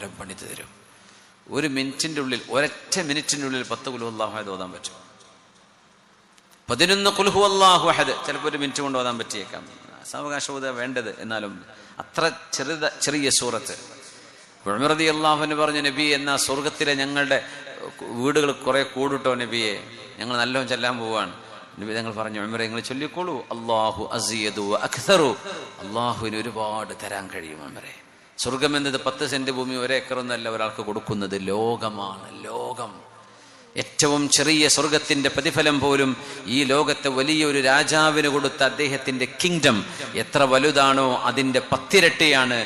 മന്ദിരം പണിതു തരും. ഒരു മിനിറ്റിൻ്റെ ഉള്ളിൽ, ഒരൊറ്റ മിനിറ്റിൻ്റെ ഉള്ളിൽ 10 ഖുൽ ഹുവല്ലാഹു അഹദ് ഓതാൻ പറ്റും. 11 ഖുൽ ഹുവല്ലാഹു അഹദ് ചിലപ്പോൾ ഒരു മിനിറ്റ് കൊണ്ട് ഓതാൻ പറ്റിയേക്കാം. സാവകാശം ഓതാ വേണ്ടത്. എന്നാലും അത്ര ചെറിയ സൂറത്ത്. ഉമർ റളിയല്ലാഹു അൻഹു പറഞ്ഞു, നബി എന്നാ സ്വർഗത്തിലെ ഞങ്ങളുടെ വീടുകൾ കുറെ കൂടിട്ടോ നബിയെ, ഞങ്ങൾ നല്ലോണം ചെല്ലാൻ പോവാണ്. നബി ഞങ്ങൾ പറഞ്ഞു, ഉമറെ നിങ്ങൾ ചൊല്ലിക്കോളൂ, അല്ലാഹു അസിയദു അക്തറു, അള്ളാഹുവിന് ഒരുപാട് തരാൻ കഴിയും ഉമറെ. സ്വർഗം എന്നത് 10 സെന്റ് ഭൂമി 1 ഏക്കറൊന്നല്ല ഒരാൾക്ക് കൊടുക്കുന്നത്, ലോകമാണ്. ലോകം, ഏറ്റവും ചെറിയ സ്വർഗത്തിന്റെ പ്രതിഫലം പോലും ഈ ലോകത്തെ വലിയൊരു രാജാവിന് കൊടുത്ത അദ്ദേഹത്തിന്റെ കിങ്ഡം എത്ര വലുതാണോ അതിന്റെ 10 ഇരട്ടിയാണ്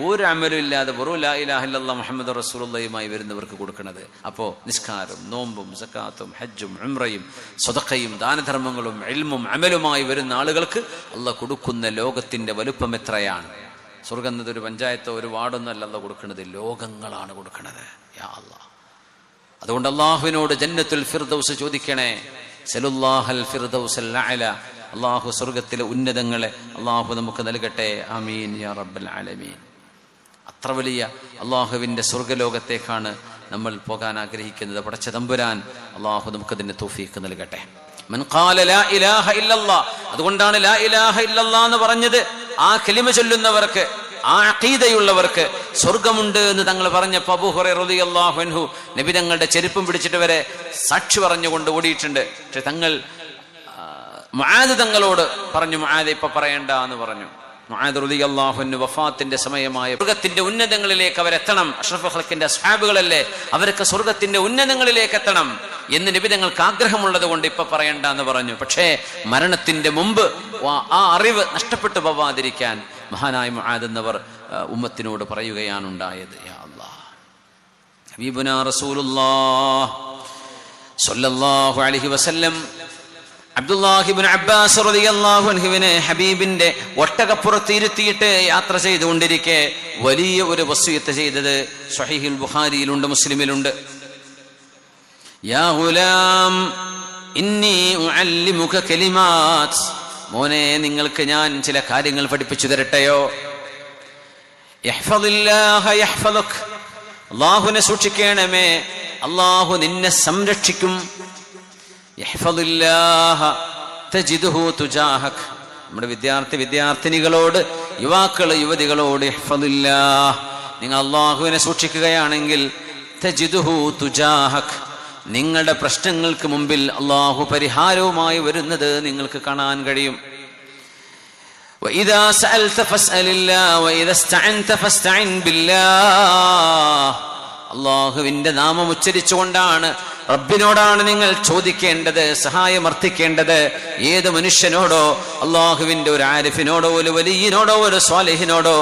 ഒരു അമലും ഇല്ലാതെ വെറും ലാ ഇലാഹ ഇല്ലല്ലാഹ് മുഹമ്മദ് റസൂലുള്ളാഹിയുമായി വരുന്നവർക്ക് കൊടുക്കുന്നത്. അപ്പോൾ നിസ്കാരം, നോമ്പും, സക്കാത്തും, ഹജ്ജും, ഉംറയും, സ്വതക്കയും, ദാനധർമ്മങ്ങളും, ഇൽമും, അമലുമായി വരുന്ന ആളുകൾക്ക് അള്ളാഹ് കൊടുക്കുന്ന ലോകത്തിന്റെ വലുപ്പം എത്രയാണ്. സ്വർഗം എന്നത് ഒരു പഞ്ചായത്തോ ഒരു വാർഡൊന്നും അല്ല അള്ളാഹ് കൊടുക്കുന്നത്, ലോകങ്ങളാണ് കൊടുക്കുന്നത്. യാ അല്ലാഹ്, അതുകൊണ്ട് അള്ളാഹുവിനോട് ജന്നത്തുൽ ഫിർദൗസ് ചോദിക്കണേ. സലുല്ലാഹൽ ഫിർദൗസൽ അഅല, അള്ളാഹു സ്വർഗത്തിലെ ഉന്നതങ്ങളെ അള്ളാഹു നമുക്ക് നൽകട്ടെ. ആമീൻ യാ റബ്ബൽ ആലമീൻ. അത്ര വലിയ അള്ളാഹുവിൻ്റെ സ്വർഗലോകത്തേക്കാണ് നമ്മൾ പോകാൻ ആഗ്രഹിക്കുന്നത്. പടച്ച തമ്പുരാൻ അള്ളാഹു നമുക്കതിന് തൗഫീഖ് നൽകട്ടെ. മൻ ഖാല ലാ ഇലാഹ ഇല്ലല്ലാഹ്, അതുകൊണ്ടാണ് ലാ ഇലാഹ ഇല്ലല്ലാഹ് എന്ന് പറഞ്ഞത്. ആ കലിമ ചൊല്ലുന്നവർക്ക്, ആ അഖീദയുള്ളവർക്ക് സ്വർഗമുണ്ട് എന്ന് തങ്ങൾ പറഞ്ഞപ്പോൾ അബൂ ഹുറൈറ റളിയല്ലാഹു അൻഹു നബി തങ്ങളുടെ ചെരുപ്പും പിടിച്ചിട്ട് വരെ സാക്ഷി പറഞ്ഞുകൊണ്ട് ഓടിയിട്ടുണ്ട്. പക്ഷെ തങ്ങൾ മുആദ് തങ്ങളോട് പറഞ്ഞു, മുആദ് ഇപ്പൊ പറയണ്ട എന്ന് പറഞ്ഞു. മുആദ് റളിയല്ലാഹു അൻഹു വഫാത്തിന്റെ സമയമായ സ്വർഗത്തിന്റെ ഉന്നതങ്ങളിലേക്ക് അവരെത്തണം. അഷ്റഫുൽ ഖൽഖിന്റെ അസ്ഹാബുകളല്ലേ, അവർക്ക് സ്വർഗത്തിന്റെ ഉന്നതങ്ങളിലേക്ക് എത്തണം എന്ന് നബി തങ്ങൾക്ക് ആഗ്രഹമുള്ളത് കൊണ്ട് ഇപ്പൊ പറയണ്ട എന്ന് പറഞ്ഞു. പക്ഷേ മരണത്തിന്റെ മുമ്പ് ആ അറിവ് നഷ്ടപ്പെട്ടു പോവാതിരിക്കാൻ മഹാനായ മുആദ് എന്നവർ ഉമ്മത്തിനോട് പറയുകയാണ് ഉണ്ടായത്. യാ അല്ലാഹ്, ഹബീബുനാ റസൂലുള്ളാഹ് സ്വല്ലല്ലാഹു അലൈഹി വസല്ലം അബ്ദുല്ലാഹി ഇബ്നു അബ്ബാസ് റളിയല്ലാഹു അൻഹുവിനെ ഹബീബിന്റെ ഒട്ടകപ്പുറത്ത് ഇരുത്തിയിട്ട് യാത്ര ചെയ്തുകൊണ്ടിരിക്കെ വലിയ ഒരു വസിയത്ത് ചെയ്തത് സ്വഹീഹുൽ ബുഖാരിയിലുണ്ട്, മുസ്ലിമിലുണ്ട്. യാ ഗുലാം ഇന്നി ഉഅല്ലിമുക കലിമാത്ത്, മോനെ നിങ്ങൾക്ക് ഞാൻ ചില കാര്യങ്ങൾ പഠിപ്പിച്ചു തരട്ടെയോ. യഹ്ഫദില്ലാഹ യഹ്ഫദുക്, അല്ലാഹുവിനെ സൂക്ഷിക്കണമേ, അല്ലാഹു നിന്നെ സംരക്ഷിക്കും. യഹ്ഫദില്ലാഹ തജിദുഹു തുജാഹക്, നമ്മുടെ വിദ്യാർത്ഥിനികളോട്, യുവതികളോട് യഹ്ഫദില്ലാഹ്, നിങ്ങൾ അല്ലാഹുവിനെ സൂക്ഷിക്കുകയാണെങ്കിൽ തജിദുഹു തുജാഹക്, നിങ്ങളുടെ പ്രശ്നങ്ങൾക്ക് മുമ്പിൽ അല്ലാഹു പരിഹാരവുമായി വരുന്നത് നിങ്ങൾക്ക് കാണാൻ കഴിയും. വഇദാ സഅൽത ഫസ്അലില്ലാഹ് വഇദാ ഇസ്തഅൻത ഫസ്തഇൻ ബില്ലാഹ്, അല്ലാഹുവിന്റെ നാമം ഉച്ചരിച്ചുകൊണ്ടാണ്, റബ്ബിനോടാണ് നിങ്ങൾ ചോദിക്കേണ്ടത്, സഹായമർത്ഥിക്കേണ്ടത്. ഏത് മനുഷ്യനോടോ, അള്ളാഹുവിന്റെ ഒരു ആരിഫിനോടോ, ഒരു വലിയനോടോ, ഒരു സ്വാലിഹിനോടോ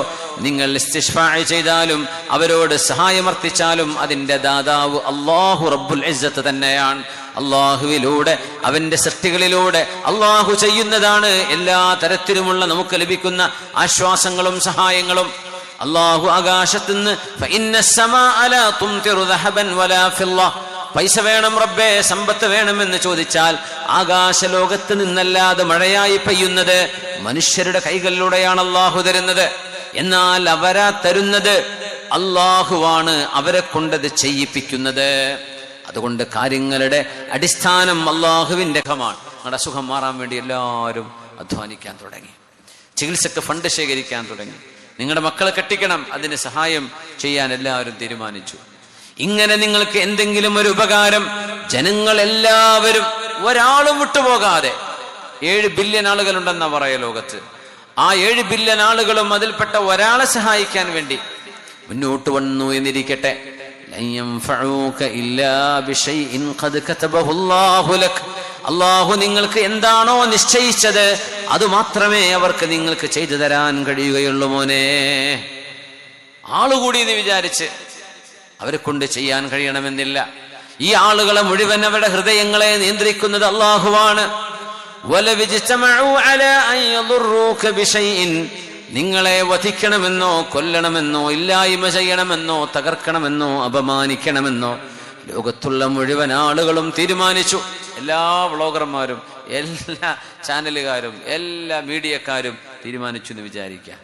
നിങ്ങൾ ഇസ്തിശ്ഫാ ചെയ്താലും അവരോട് സഹായമർത്ഥിച്ചാലും അതിന്റെ ദാതാവ് അല്ലാഹു റബ്ബുൽ ഇസ്സത്ത് തന്നെയാണ്. അള്ളാഹുവിലൂടെ, അവന്റെ സൃഷ്ടികളിലൂടെ അള്ളാഹു ചെയ്യുന്നതാണ് എല്ലാ തരത്തിലുമുള്ള നമുക്ക് ലഭിക്കുന്ന ആശ്വാസങ്ങളും സഹായങ്ങളും. അള്ളാഹു ആകാശത്തുനിന്ന് പൈസ വേണം റബ്ബേ, സമ്പത്ത് വേണമെന്ന് ചോദിച്ചാൽ ആകാശലോകത്ത് നിന്നല്ലാതെ മഴയായി പെയ്യുന്നത് മനുഷ്യരുടെ കൈകളിലൂടെയാണ് അള്ളാഹു തരുന്നത്. എന്നാൽ അവരാ തരുന്നത് അള്ളാഹുവാണ്, അവരെ കൊണ്ടത് ചെയ്യിപ്പിക്കുന്നത്. അതുകൊണ്ട് കാര്യങ്ങളുടെ അടിസ്ഥാനം അള്ളാഹുവിന്റെ ഖമാണ്. നിങ്ങളുടെ അസുഖം മാറാൻ വേണ്ടി എല്ലാവരും അധ്വാനിക്കാൻ തുടങ്ങി, ചികിത്സക്ക് ഫണ്ട് ശേഖരിക്കാൻ തുടങ്ങി. നിങ്ങളുടെ മക്കളെ കെട്ടിക്കണം, അതിന് സഹായം ചെയ്യാൻ എല്ലാവരും തീരുമാനിച്ചു. ഇങ്ങനെ നിങ്ങൾക്ക് എന്തെങ്കിലും ഒരു ഉപകാരം, ജനങ്ങൾ എല്ലാവരും ഒരാളും വിട്ടുപോകാതെ, 7 ബില്യൺ ആളുകളുണ്ടെന്നാ പറയാ ലോകത്ത്, ആ 7 ബില്യൺ ആളുകളും അതിൽപ്പെട്ട ഒരാളെ സഹായിക്കാൻ വേണ്ടി മുന്നോട്ട് വന്നു എന്നിരിക്കട്ടെ. അള്ളാഹു നിങ്ങൾക്ക് എന്താണോ നിശ്ചയിച്ചത് അത് മാത്രമേ അവർക്ക് നിങ്ങൾക്ക് ചെയ്തു തരാൻ കഴിയുകയുള്ളൂ മോനെ. ആളുകൂടി എന്ന് വിചാരിച്ച് അവരെ കൊണ്ട് ചെയ്യാൻ കഴിയണമെന്നില്ല. ഈ ആളുകളെ മുഴുവൻ അവരുടെ ഹൃദയങ്ങളെ നിയന്ത്രിക്കുന്നത് അള്ളാഹുവാണ്. നിങ്ങളെ വധിക്കണമെന്നോ കൊല്ലണമെന്നോ ഇല്ലായ്മ ചെയ്യണമെന്നോ തകർക്കണമെന്നോ അപമാനിക്കണമെന്നോ ലോകത്തുള്ള മുഴുവൻ ആളുകളും തീരുമാനിച്ചു. എല്ലാ വ്ളോഗർമാരും, എല്ലാ ചാനലുകാരും, എല്ലാ മീഡിയക്കാരും തീരുമാനിച്ചു എന്ന് വിചാരിക്കുക.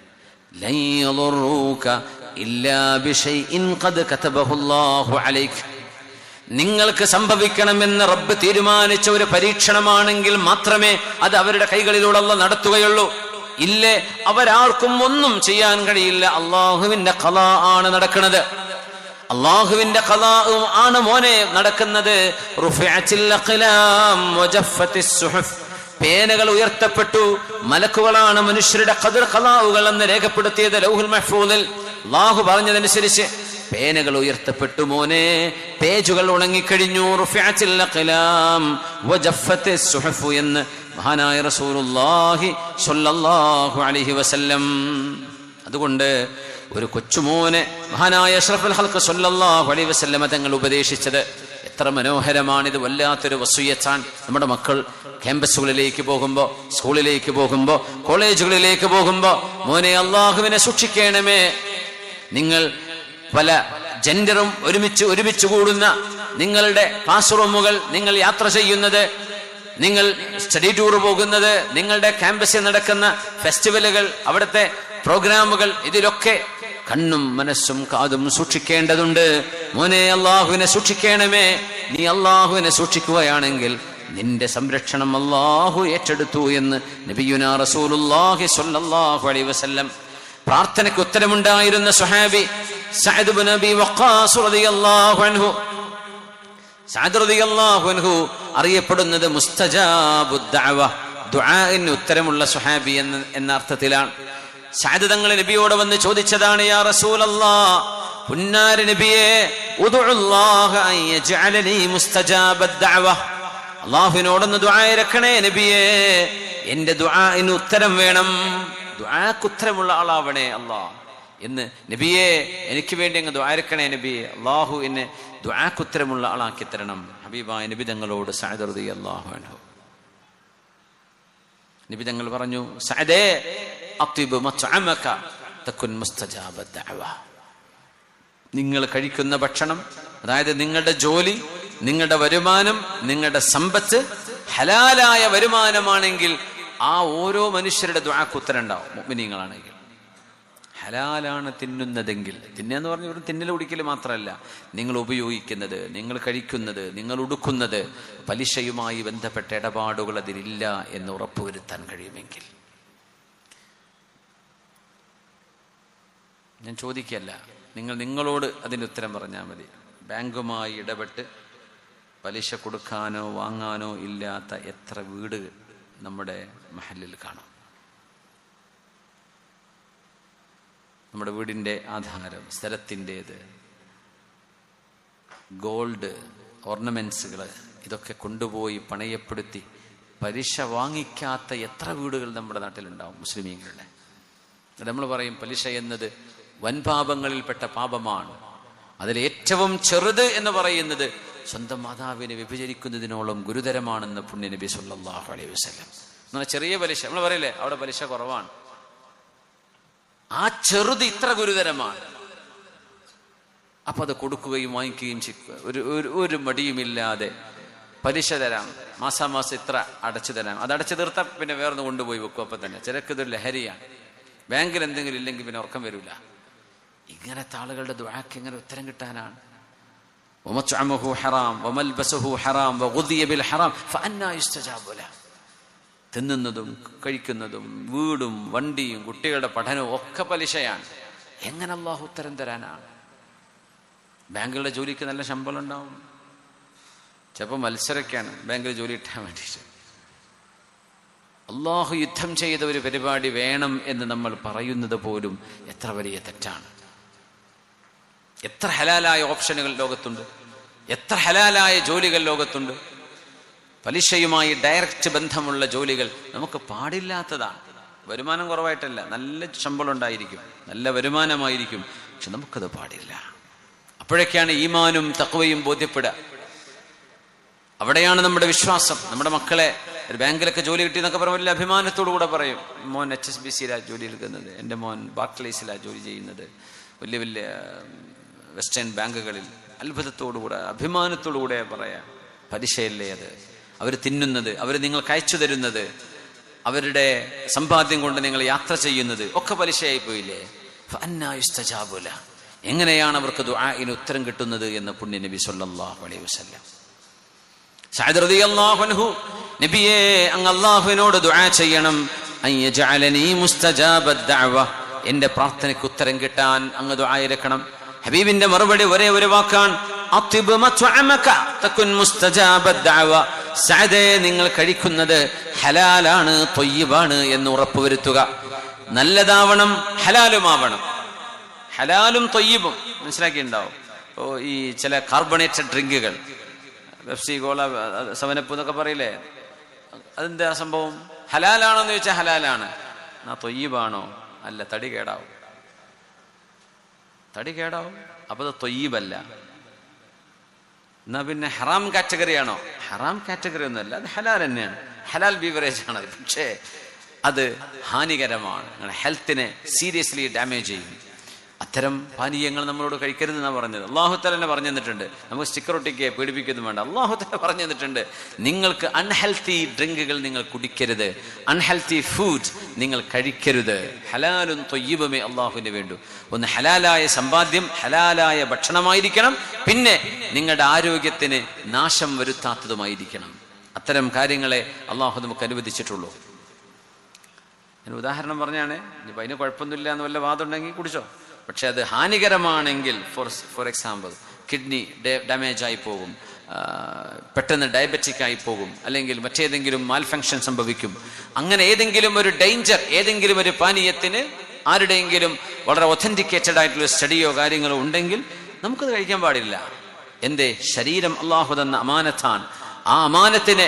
ഇല്ലാ ബിശൈഇൻ ഖദ് കതബഹുല്ലാഹു അലൈക്. നിങ്ങൾക്ക് സംഭവിക്കണമെന്ന് റബ്ബ് തീരുമാനിച്ച ഒരു പരീക്ഷണമാണെങ്കിൽ മാത്രമേ അത് അവരുടെ കൈകളിലൂടെ അല്ലാഹ് നടത്തുകയുള്ളൂ. ഇല്ലേ അവരാർക്കും ഒന്നും ചെയ്യാൻ കഴിയില്ല. അള്ളാഹുവിന്റെ ഖളാ ആണ് നടക്കുന്നത്. അള്ളാഹുവിന്റെ ഖളാ ആണ് മോനെ നടക്കുന്നത്. റുഫിഅത്തിൽ അഖ്ലാം വജഫത്തിസ് സുഹുഫ്. പേനകൾ ഉയർത്തപ്പെട്ടു. മലക്കുകളാണ് മനുഷ്യരുടെ ഖദർ ഖളാഉകൾ എന്ന് രേഖപ്പെടുത്തിയത് ലൗഹുൽ മഹ്ഫൂദിൽ. അള്ളാഹു പറഞ്ഞതനുസരിച്ച് പേനകൾ ഉയർത്തപ്പെട്ടു മോനെ, പേജുകൾ ഉണങ്ങിക്കഴിഞ്ഞു. റുഫിഅത്തിൽ അഖ്ലാം വജഫത്തിസ് സുഹുഫ് എന്ന് മഹാനായ റസൂലുള്ളാഹി സ്വല്ലല്ലാഹു അലൈഹി വസല്ലം. അതുകൊണ്ട് ഒരു കൊച്ചുമോനെ മഹാനായ അഷ്റഫുൽ ഖൽഖ് സ്വല്ലല്ലാഹു അലൈഹി വസല്ലം തങ്ങൾ ഉപദേശിച്ചത് എത്ര മനോഹരമാണിത്. വല്ലാത്തൊരു വസിയ്യത്താണ്. നമ്മുടെ മക്കൾ ക്യാമ്പസുകളിലേക്ക് പോകുമ്പോൾ, സ്കൂളിലേക്ക് പോകുമ്പോൾ, കോളേജുകളിലേക്ക് പോകുമ്പോൾ മോനെ അള്ളാഹുവിനെ സൂക്ഷിക്കണമേ. നിങ്ങൾ പല ജെൻഡറും ഒരുമിച്ച് കൂടുന്ന നിങ്ങളുടെ ക്ലാസ് റൂമുകൾ, നിങ്ങൾ യാത്ര ചെയ്യുന്നത്, നിങ്ങൾ സ്റ്റഡി ടൂർ പോകുന്നത്, നിങ്ങളുടെ ക്യാമ്പസിൽ നടക്കുന്ന ഫെസ്റ്റിവലുകൾ, അവിടുത്തെ പ്രോഗ്രാമുകൾ, ഇതിലൊക്കെ കണ്ണും മനസ്സും കാതും സൂക്ഷിക്കേണ്ടതുണ്ട്. മോനെ അള്ളാഹുവിനെ സൂക്ഷിക്കണമേ. നീ അള്ളാഹുവിനെ സൂക്ഷിക്കുകയാണെങ്കിൽ നിന്റെ സംരക്ഷണം അള്ളാഹു ഏറ്റെടുത്തു എന്ന് നബിയുനാ റസൂലുള്ളാഹി സ്വല്ലല്ലാഹു അലൈഹി വസല്ലം. പ്രാർത്ഥനയ്ക്ക് ഉത്തരമുണ്ടായിരുന്ന സ്വഹാബി സഅദ് ഇബ്നു അബീ വഖാസ് റളിയല്ലാഹു അൻഹു. സഅദ് റളിയല്ലാഹു അൻഹു അറിയപ്പെടുന്നത് മുസ്തജാബുദ് ദഅവ, ദുആഇന് ഉത്തരമുള്ള സ്വഹാബി എന്ന അർത്ഥത്തിലാണ്. സഅദ് തങ്ങൾ നബിയോട് വന്ന് ചോദിച്ചതാണ്, യാ റസൂലല്ലാഹ്, പുന്നാര നബിയേ, ഉദ്ഉല്ലാഹ അൻ യജ്അലനി മുസ്തജാബദ് ദഅവ. അല്ലാഹുവിനോടൊന്ന് ദുആ ഇറക്കണേ നബിയേ, എന്റെ ദുആഇന് ഉത്തരം വേണം, ദുആക്ക് ഉത്തരമുള്ള ആളാവണേ അല്ലാഹ് എന്ന്. നബിയെ എനിക്ക് വേണ്ടി അങ്ങ് ദുആ ഇറക്കണേ നബിയെ, അല്ലാഹു എന്നെ ദുആക്ക് ഉത്തരമുള്ള ആളാക്കി തരണം. ഹബീബായ നബി തങ്ങളോട് സഅദ് റളിയല്ലാഹു അൻഹു നബി തങ്ങൾ പറഞ്ഞു, സഅദേ അത്യിബ് മത്അമക തകുൻ മുസ്തജാബദ് ദഅവ. നിങ്ങൾ കഴിക്കുന്ന ഭക്ഷണം, അതായത് നിങ്ങളുടെ ജോലി, നിങ്ങളുടെ വരുമാനം, നിങ്ങളുടെ സമ്പത്ത് ഹലാലായ വരുമാനമാണെങ്കിൽ ആ ഓരോ മനുഷ്യരുടെ ദുആക്ക് ഉത്തരം ഉണ്ടാവും. മുഅ്മിനീങ്ങളാണെങ്കിൽ ഹലാലാണ് തിന്നുന്നതെങ്കിൽ, തിന്നുക പറഞ്ഞ ഒരു തിന്നൽ കുടിക്കൽ മാത്രമല്ല, നിങ്ങൾ ഉപയോഗിക്കുന്നത്, നിങ്ങൾ കഴിക്കുന്നത്, നിങ്ങൾ ഉടുക്കുന്നത്, പലിശയുമായി ബന്ധപ്പെട്ട ഇടപാടുകൾ അതിലില്ല എന്ന് ഉറപ്പുവരുത്താൻ കഴിയുമെങ്കിൽ. ഞാൻ ചോദിക്കല്ല, നിങ്ങളോട് അതിന് ഉത്തരം പറഞ്ഞാൽ മതി. ബാങ്കുമായി ഇടപെട്ട് പലിശ കൊടുക്കാനോ വാങ്ങാനോ ഇല്ലാത്ത എത്ര വീട് നമ്മുടെ മഹല്ലിൽ കാണാം. നമ്മുടെ വീടിൻ്റെ ആധാരം, സ്ഥലത്തിൻ്റേത്, ഗോൾഡ്, ഓർണമെന്റ്സുകൾ, ഇതൊക്കെ കൊണ്ടുപോയി പണയപ്പെടുത്തി പലിശ വാങ്ങിക്കാത്ത എത്ര വീടുകൾ നമ്മുടെ നാട്ടിലുണ്ടാവും മുസ്ലിമീങ്ങളുടെ. നമ്മൾ പറയും പലിശ എന്നത് വൻപാപങ്ങളിൽപ്പെട്ട പാപമാണ്. അതിലേറ്റവും ചെറുത് എന്ന് പറയുന്നത് സ്വന്തം മാതാവിനെ വ്യഭിചരിക്കുന്നതിനോളം ഗുരുതരമാണെന്ന് പുണ്യ നബി സല്ലല്ലാഹു അലൈഹി വസല്ലം. എന്നാൽ ചെറിയ പലിശ നമ്മൾ പറയില്ലേ, അവിടെ പലിശ കുറവാണ്, ആ ചെറുത് ഇത്ര ഗുരുതരമാണ്. അപ്പൊ അത് കൊടുക്കുകയും വാങ്ങിക്കുകയും ഒരു മടിയുമില്ലാതെ പലിശ തരാം, മാസാമാസം ഇത്ര അടച്ചു തരാം, അത് അടച്ചു തീർത്താൽ പിന്നെ വേറൊന്ന് കൊണ്ടുപോയി വെക്കും. അപ്പൊ തന്നെ ചിലർക്ക് ഇതൊരു ലഹരിയാണ്. ബാങ്കിൽ എന്തെങ്കിലും ഇല്ലെങ്കിൽ പിന്നെ ഉറക്കം വരില്ല. ഇങ്ങനത്തെ ആളുകളുടെ ദുആക്ക് എങ്ങനെ ഉത്തരം കിട്ടാനാണ്? തിന്നുന്നതും കഴിക്കുന്നതും വീടും വണ്ടിയും കുട്ടികളുടെ പഠനവും ഒക്കെ പലിശയാണ്. എങ്ങനെ അല്ലാഹു ഉത്തരം തരാനാണ്? ബാങ്കുകളുടെ ജോലിക്ക് നല്ല ശമ്പളം ഉണ്ടാവും, ചിലപ്പോൾ മത്സരക്കാണ് ബാങ്കിൽ ജോലി കിട്ടാൻ വേണ്ടിയിട്ട്. അല്ലാഹു യുദ്ധം ചെയ്ത ഒരു പരിപാടി വേണം എന്ന് നമ്മൾ പറയുന്നത് പോലും എത്ര വലിയ തെറ്റാണ്. എത്ര ഹലാലായ ഓപ്ഷനുകൾ ലോകത്തുണ്ട്, എത്ര ഹലാലായ ജോലികൾ ലോകത്തുണ്ട്. പലിശയുമായി ഡയറക്റ്റ് ബന്ധമുള്ള ജോലികൾ നമുക്ക് പാടില്ലാത്തതാണ്. വരുമാനം കുറവായിട്ടല്ല, നല്ല ശമ്പളം ഉണ്ടായിരിക്കും, നല്ല വരുമാനമായിരിക്കും, പക്ഷെ നമുക്കത് പാടില്ല. അപ്പോഴൊക്കെയാണ് ഈമാനും തഖ്വയും ബോധ്യപ്പെടുക. അവിടെയാണ് നമ്മുടെ വിശ്വാസം. നമ്മുടെ മക്കളെ ഒരു ബാങ്കിലൊക്കെ ജോലി കിട്ടി എന്നൊക്കെ പറയുമ്പോൾ വലിയ അഭിമാനത്തോടു കൂടെ പറയും, മോൻ HSBCയിലാണ് ജോലി എടുക്കുന്നത്, എൻ്റെ മോൻ ബാർക്ലേസിലാണ് ജോലി ചെയ്യുന്നത്, വലിയ വലിയ വെസ്റ്റേൺ ബാങ്കുകളിൽ. അത്ഭുതത്തോടുകൂടെ അഭിമാനത്തോടുകൂടെ പറയാം. പലിശയല്ലേ അത്? അവർ തിന്നുന്നത്, അവർ നിങ്ങൾക്ക് അയച്ചു തരുന്നത്, അവരുടെ സമ്പാദ്യം കൊണ്ട് നിങ്ങൾ യാത്ര ചെയ്യുന്നത് ഒക്കെ പലിശയായി പോയില്ലേ? ഫഅന്നാ യുസ്തജാബു ലഹു. എങ്ങനെയാണ് അവർക്ക് ദുആഇന് ഉത്തരം കിട്ടുന്നത് എന്ന് പുണ്യ നബി സല്ലല്ലാഹു അലൈഹി വസല്ലം. സഅദ് റളിയല്ലാഹു അൻഹു, നബിയേ അങ്ങ് അല്ലാഹുവിനോട് ദുആ ചെയ്യണം, അയ്യജഅലനി മുസ്തജാബദ് ദഅവ, എന്റെ പ്രാർത്ഥനയ്ക്ക് ഉത്തരം കിട്ടാൻ അങ്ങ് ദുആ ഇരക്കണം. ഹബീബിന്റെ മറുപടി ഒരേ ഒരു വാക്കാണ്, അത്ഇബ് മത്അമക തകുൻ മുസ്തജാബദ് ദഅവ. സഅദേ, നിങ്ങൾ കഴിക്കുന്നത് ഹലാലാണ്, ത്വയ്യിബാണ് എന്ന് ഉറപ്പുവരുത്തുക. നല്ലതാവണം, ഹലാലുമാവണം. ഹലാലും ത്വയ്യിബും മനസ്സിലാക്കിയിട്ടുണ്ടാവും. ഈ ചില കാർബണേറ്റഡ് ഡ്രിങ്കുകൾ, പെപ്സി, കോള, സെവനപ്പ് എന്നൊക്കെ പറയില്ലേ, അതെന്താ സംഭവം? ഹലാലാണോന്ന് ചോദിച്ചാൽ ഹലാലാണ്, എന്നാ ത്വയ്യിബാണോ? അല്ല, തടി കേടാവും. അപ്പൊ അത് ത്വയ്യിബല്ല. എന്നാ പിന്നെ ഹറാം കാറ്റഗറി ആണോ? ഹറാം കാറ്റഗറി ഒന്നുമല്ല, അത് ഹലാൽ തന്നെയാണ്, ഹലാൽ ബീവറേജ് ആണ്. പക്ഷേ അത് ഹാനികരമാണ്, നിങ്ങളുടെ ഹെൽത്തിനെ സീരിയസ്ലി ഡാമേജ് ചെയ്യും. അത്തരം പാനീയങ്ങൾ നമ്മളോട് കഴിക്കരുതെന്നാണ് പറഞ്ഞത്. അല്ലാഹു തആല തന്നെ പറഞ്ഞു തന്നിട്ടുണ്ട്. നമുക്ക് സ്റ്റിക്കർ ഒട്ടിക്ക് പേടിപ്പിക്കൊന്നും വേണ്ട. അല്ലാഹു തആല പറഞ്ഞു തന്നിട്ടുണ്ട്, നിങ്ങൾക്ക് അൺഹെൽത്തി ഡ്രിങ്കുകൾ നിങ്ങൾ കുടിക്കരുത്, അൺഹെൽത്തി ഫുഡ് നിങ്ങൾ കഴിക്കരുത്. ഹലാലും ത്വയ്യിബുമേ അള്ളാഹുവിന് വേണ്ടു. ഒന്ന് ഹലാലായ സമ്പാദ്യം, ഹലാലായ ഭക്ഷണമായിരിക്കണം. പിന്നെ നിങ്ങളുടെ ആരോഗ്യത്തിന് നാശം വരുത്താത്തതുമായിരിക്കണം. അത്തരം കാര്യങ്ങളെ അള്ളാഹു നമുക്ക് അനുവദിച്ചിട്ടുള്ളൂ. ഞാൻ ഉദാഹരണം പറഞ്ഞാണ്. ഇനിയിപ്പോൾ അതിന് കുഴപ്പമൊന്നുമില്ല എന്ന് വല്ല വാദമുണ്ടെങ്കിൽ കുടിച്ചോ. പക്ഷെ അത് ഹാനികരമാണെങ്കിൽ, ഫോർ എക്സാമ്പിൾ കിഡ്നി ഡാമേജ് ആയി പോകും, പെട്ടെന്ന് ഡയബറ്റിക് ആയി പോകും, അല്ലെങ്കിൽ മറ്റേതെങ്കിലും മാൽഫങ്ഷൻ സംഭവിക്കും. അങ്ങനെ ഏതെങ്കിലും ഒരു ഡേഞ്ചർ, ഏതെങ്കിലും ഒരു പാനീയത്തിന് ആരുടെയെങ്കിലും വളരെ ഒഥന്റിക്കേറ്റഡ് ആയിട്ടുള്ള സ്റ്റഡിയോ കാര്യങ്ങളോ ഉണ്ടെങ്കിൽ നമുക്കത് കഴിക്കാൻ പാടില്ല. എന്തേ? ശരീരം അള്ളാഹു തന്ന അമാനത്താണ്. ആ അമാനത്തിനെ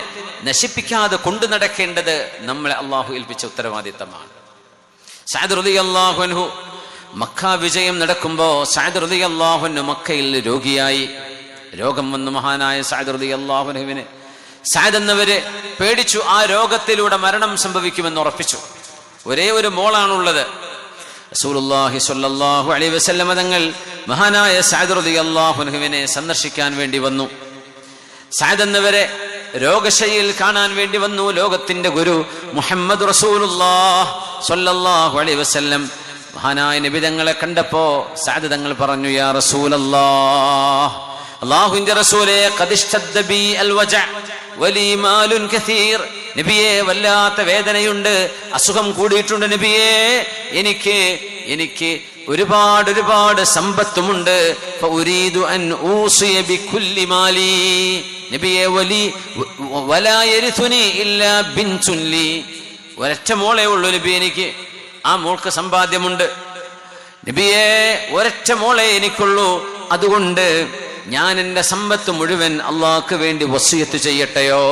നശിപ്പിക്കാതെ കൊണ്ടു നടക്കേണ്ടത് നമ്മളെ അള്ളാഹു ഏൽപ്പിച്ച ഉത്തരവാദിത്തമാണ്. സഅദ് റളിയല്ലാഹു അൻഹു മക്ക വിജയം നടക്കുമ്പോ സഅദ് റളിയല്ലാഹു അൻഹു മക്കയിൽ രോഗിയായി. രോഗം വന്നു മഹാനായ സഅദ് റളിയല്ലാഹു അൻഹുവിന്. സഅദ് എന്നവര് പേടിച്ചു, ആ രോഗത്തിലൂടെ മരണം സംഭവിക്കുമെന്ന് ഉറപ്പിച്ചു. ഒരേ ഒരു മോളാണുള്ളത്. റസൂലുള്ളാഹി സ്വല്ലല്ലാഹു അലൈഹി വസല്ലം തങ്ങൾ മഹാനായ സഅദ് റളിയല്ലാഹു അൻഹുവിനെ സന്ദർശിക്കാൻ വേണ്ടി വന്നു. സഅദ് എന്നവരെ രോഗശയ്യയിൽ കാണാൻ വേണ്ടി വന്നു. ലോകത്തിന്റെ ഗുരു മുഹമ്മദ് റസൂലുള്ളാഹി സ്വല്ലല്ലാഹു അലൈഹി വസല്ലം മഹാനായ നബി തങ്ങളെ കണ്ടപ്പോ സഅദ് തങ്ങൾ പറഞ്ഞു, യാ റസൂലല്ലാഹ്, അല്ലാഹുവിന്റെ റസൂലേ, ഖദിഷ്തദ്ദ ബി അൽ വജഅ വലി മാലുൻ കസീർ. നബിയേ, വല്ലാത്ത വേദനയുണ്ട്, അസുഖം കൂടിയിട്ടുണ്ട് നബിയേ, എനിക്ക് ഒരുപാട് സമ്പത്തുമുണ്ട്. ഫഉരീദു അൻ ഊസിയ ബികുല്ലി മാലി. നബിയേ, വലാ യരിസുനി ഇല്ലാ ബിൻതുൻ ലി. ഒരൊറ്റ മോളേ ഉള്ളൂ നബി എനിക്ക്, ആ മോൾക്ക് സമ്പാദ്യമുണ്ട്. നബിയേ, ഒരൊറ്റ മോളെ എനിക്കുള്ളൂ, അതുകൊണ്ട് ഞാൻ എൻ്റെ സമ്പത്ത് മുഴുവൻ അള്ളാഹ്ക്ക് വേണ്ടി വസിയത്ത് ചെയ്യട്ടെയോ?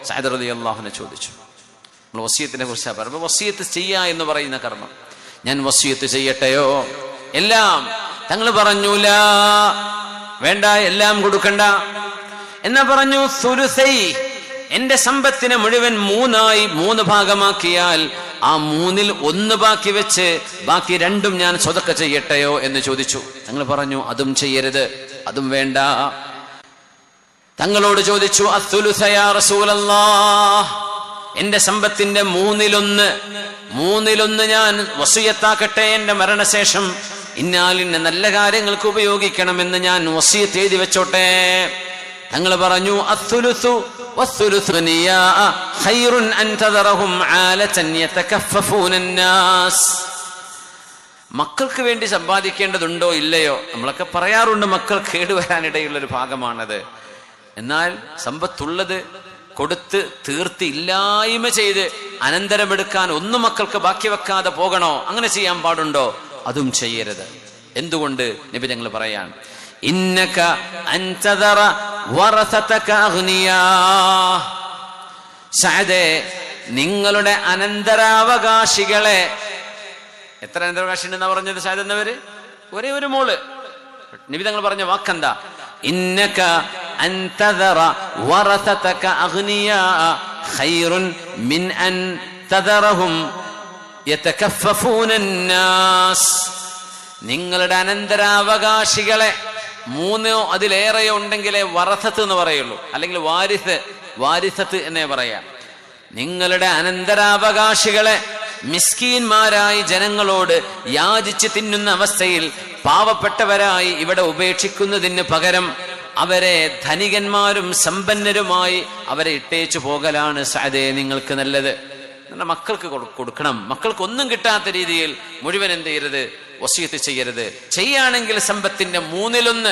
സഅദ് റളിയല്ലാഹു അൻഹു ചോദിച്ചു. നമ്മൾ വസിയത്തിനെ കുറിച്ചാണ് പറയുമ്പോൾ, വസിയത്ത് ചെയ്യുക എന്ന് പറയുന്ന കർമ്മം, ഞാൻ വസിയത്ത് ചെയ്യട്ടെയോ? എല്ലാം തങ്ങൾ പറഞ്ഞു, ലാ, വേണ്ട, എല്ലാം കൊടുക്കണ്ട. എന്നാ പറഞ്ഞു, സുലുസൈ, എന്റെ സമ്പത്തിനെ മുഴുവൻ മൂന്ന് ഭാഗമാക്കിയാൽ ആ 1/3 ബാക്കി വെച്ച് ബാക്കി 2 ഞാൻ സ്വതക്ക ചെയ്യട്ടെയോ എന്ന് ചോദിച്ചു. തങ്ങൾ പറഞ്ഞു, അതും ചെയ്യരുത്, അതും വേണ്ട. തങ്ങളോട് ചോദിച്ചു, അസ്സുലുസ യാ റസൂലല്ലാഹ്, എന്റെ സമ്പത്തിന്റെ 1/3 ഞാൻ വസിയത്താക്കട്ടെ, എന്റെ മരണശേഷം ഇന്നാലിന്ന നല്ല കാര്യങ്ങൾക്ക് ഉപയോഗിക്കണമെന്ന് ഞാൻ വസിയത്ത് എഴുതി വെച്ചോട്ടെ. തങ്ങൾ പറഞ്ഞു, അസ്സുലുസു വസ്സുലുസു നിയാ ഖൈറുൻ അൻ തദറഹും ആലതൻ യതകഫഫൂന الناس. മക്കൾക്ക് വേണ്ടി സമ്പാദിക്കേണ്ടതുണ്ടോ ഇല്ലയോ? നമ്മളൊക്കെ പറയാറുണ്ട്, മക്കൾ കേടുവരാനിടയുള്ളൊരു ഭാഗമാണത്. എന്നാൽ സമ്പത്തുള്ളത് കൊടുത്ത് തീർത്ത് ഇല്ലായ്മ ചെയ്ത് അനന്തരമെടുക്കാൻ ഒന്നും മക്കൾക്ക് ബാക്കി വെക്കാതെ പോകണോ? അങ്ങനെ ചെയ്യാൻ പാടുണ്ടോ? അതും ചെയ്യരുത്. എന്തുകൊണ്ട്? നബി തങ്ങൾ പറയാൻ, ഇന്നക അൻതദറ വറസതക അഗ്നിയാ. സഅദേ, നിങ്ങളുടെ അനന്തരാവകാശികളെ, എത്ര അനന്തരാവകാശി ഉണ്ടെന്നാ പറഞ്ഞത് സഅദ് എന്നവര്? ഒരേ ഒരു മോള്. നബി തങ്ങൾ പറഞ്ഞ വാക്കെന്താ? ഇന്നക അൻതദറ വറസതക അഗ്നിയാ ഖൈറുൻ മിൻ അൻ തദറഹും യതകഫഫൂന الناس. നിങ്ങളുടെ അനന്തരാവകാശികളെ 3 അതിലേറെയോ ഉണ്ടെങ്കിലേ വറസത്ത് എന്ന് പറയുള്ളൂ, അല്ലെങ്കിൽ വാരിസത്ത് എന്നേ പറയാം. നിങ്ങളുടെ അനന്തരാവകാശികളെ മിസ്കീന്മാരായി ജനങ്ങളോട് യാചിച്ച് തിന്നുന്ന അവസ്ഥയിൽ പാവപ്പെട്ടവരായി ഇവിടെ ഉപേക്ഷിക്കുന്നതിന് പകരം അവരെ ധനികന്മാരും സമ്പന്നരുമായി അവരെ ഇട്ടേച്ചു പോകലാണ് സഅദേ നിങ്ങൾക്ക് നല്ലത്. മക്കൾക്ക് കൊടുക്കണം. മക്കൾക്ക് ഒന്നും കിട്ടാത്ത രീതിയിൽ മുഴുവൻ എന്ത് ചെയ്യരുത്, വസിയത്ത് ചെയ്യരുത്. ചെയ്യാണെങ്കിൽ സമ്പത്തിന്റെ 1/3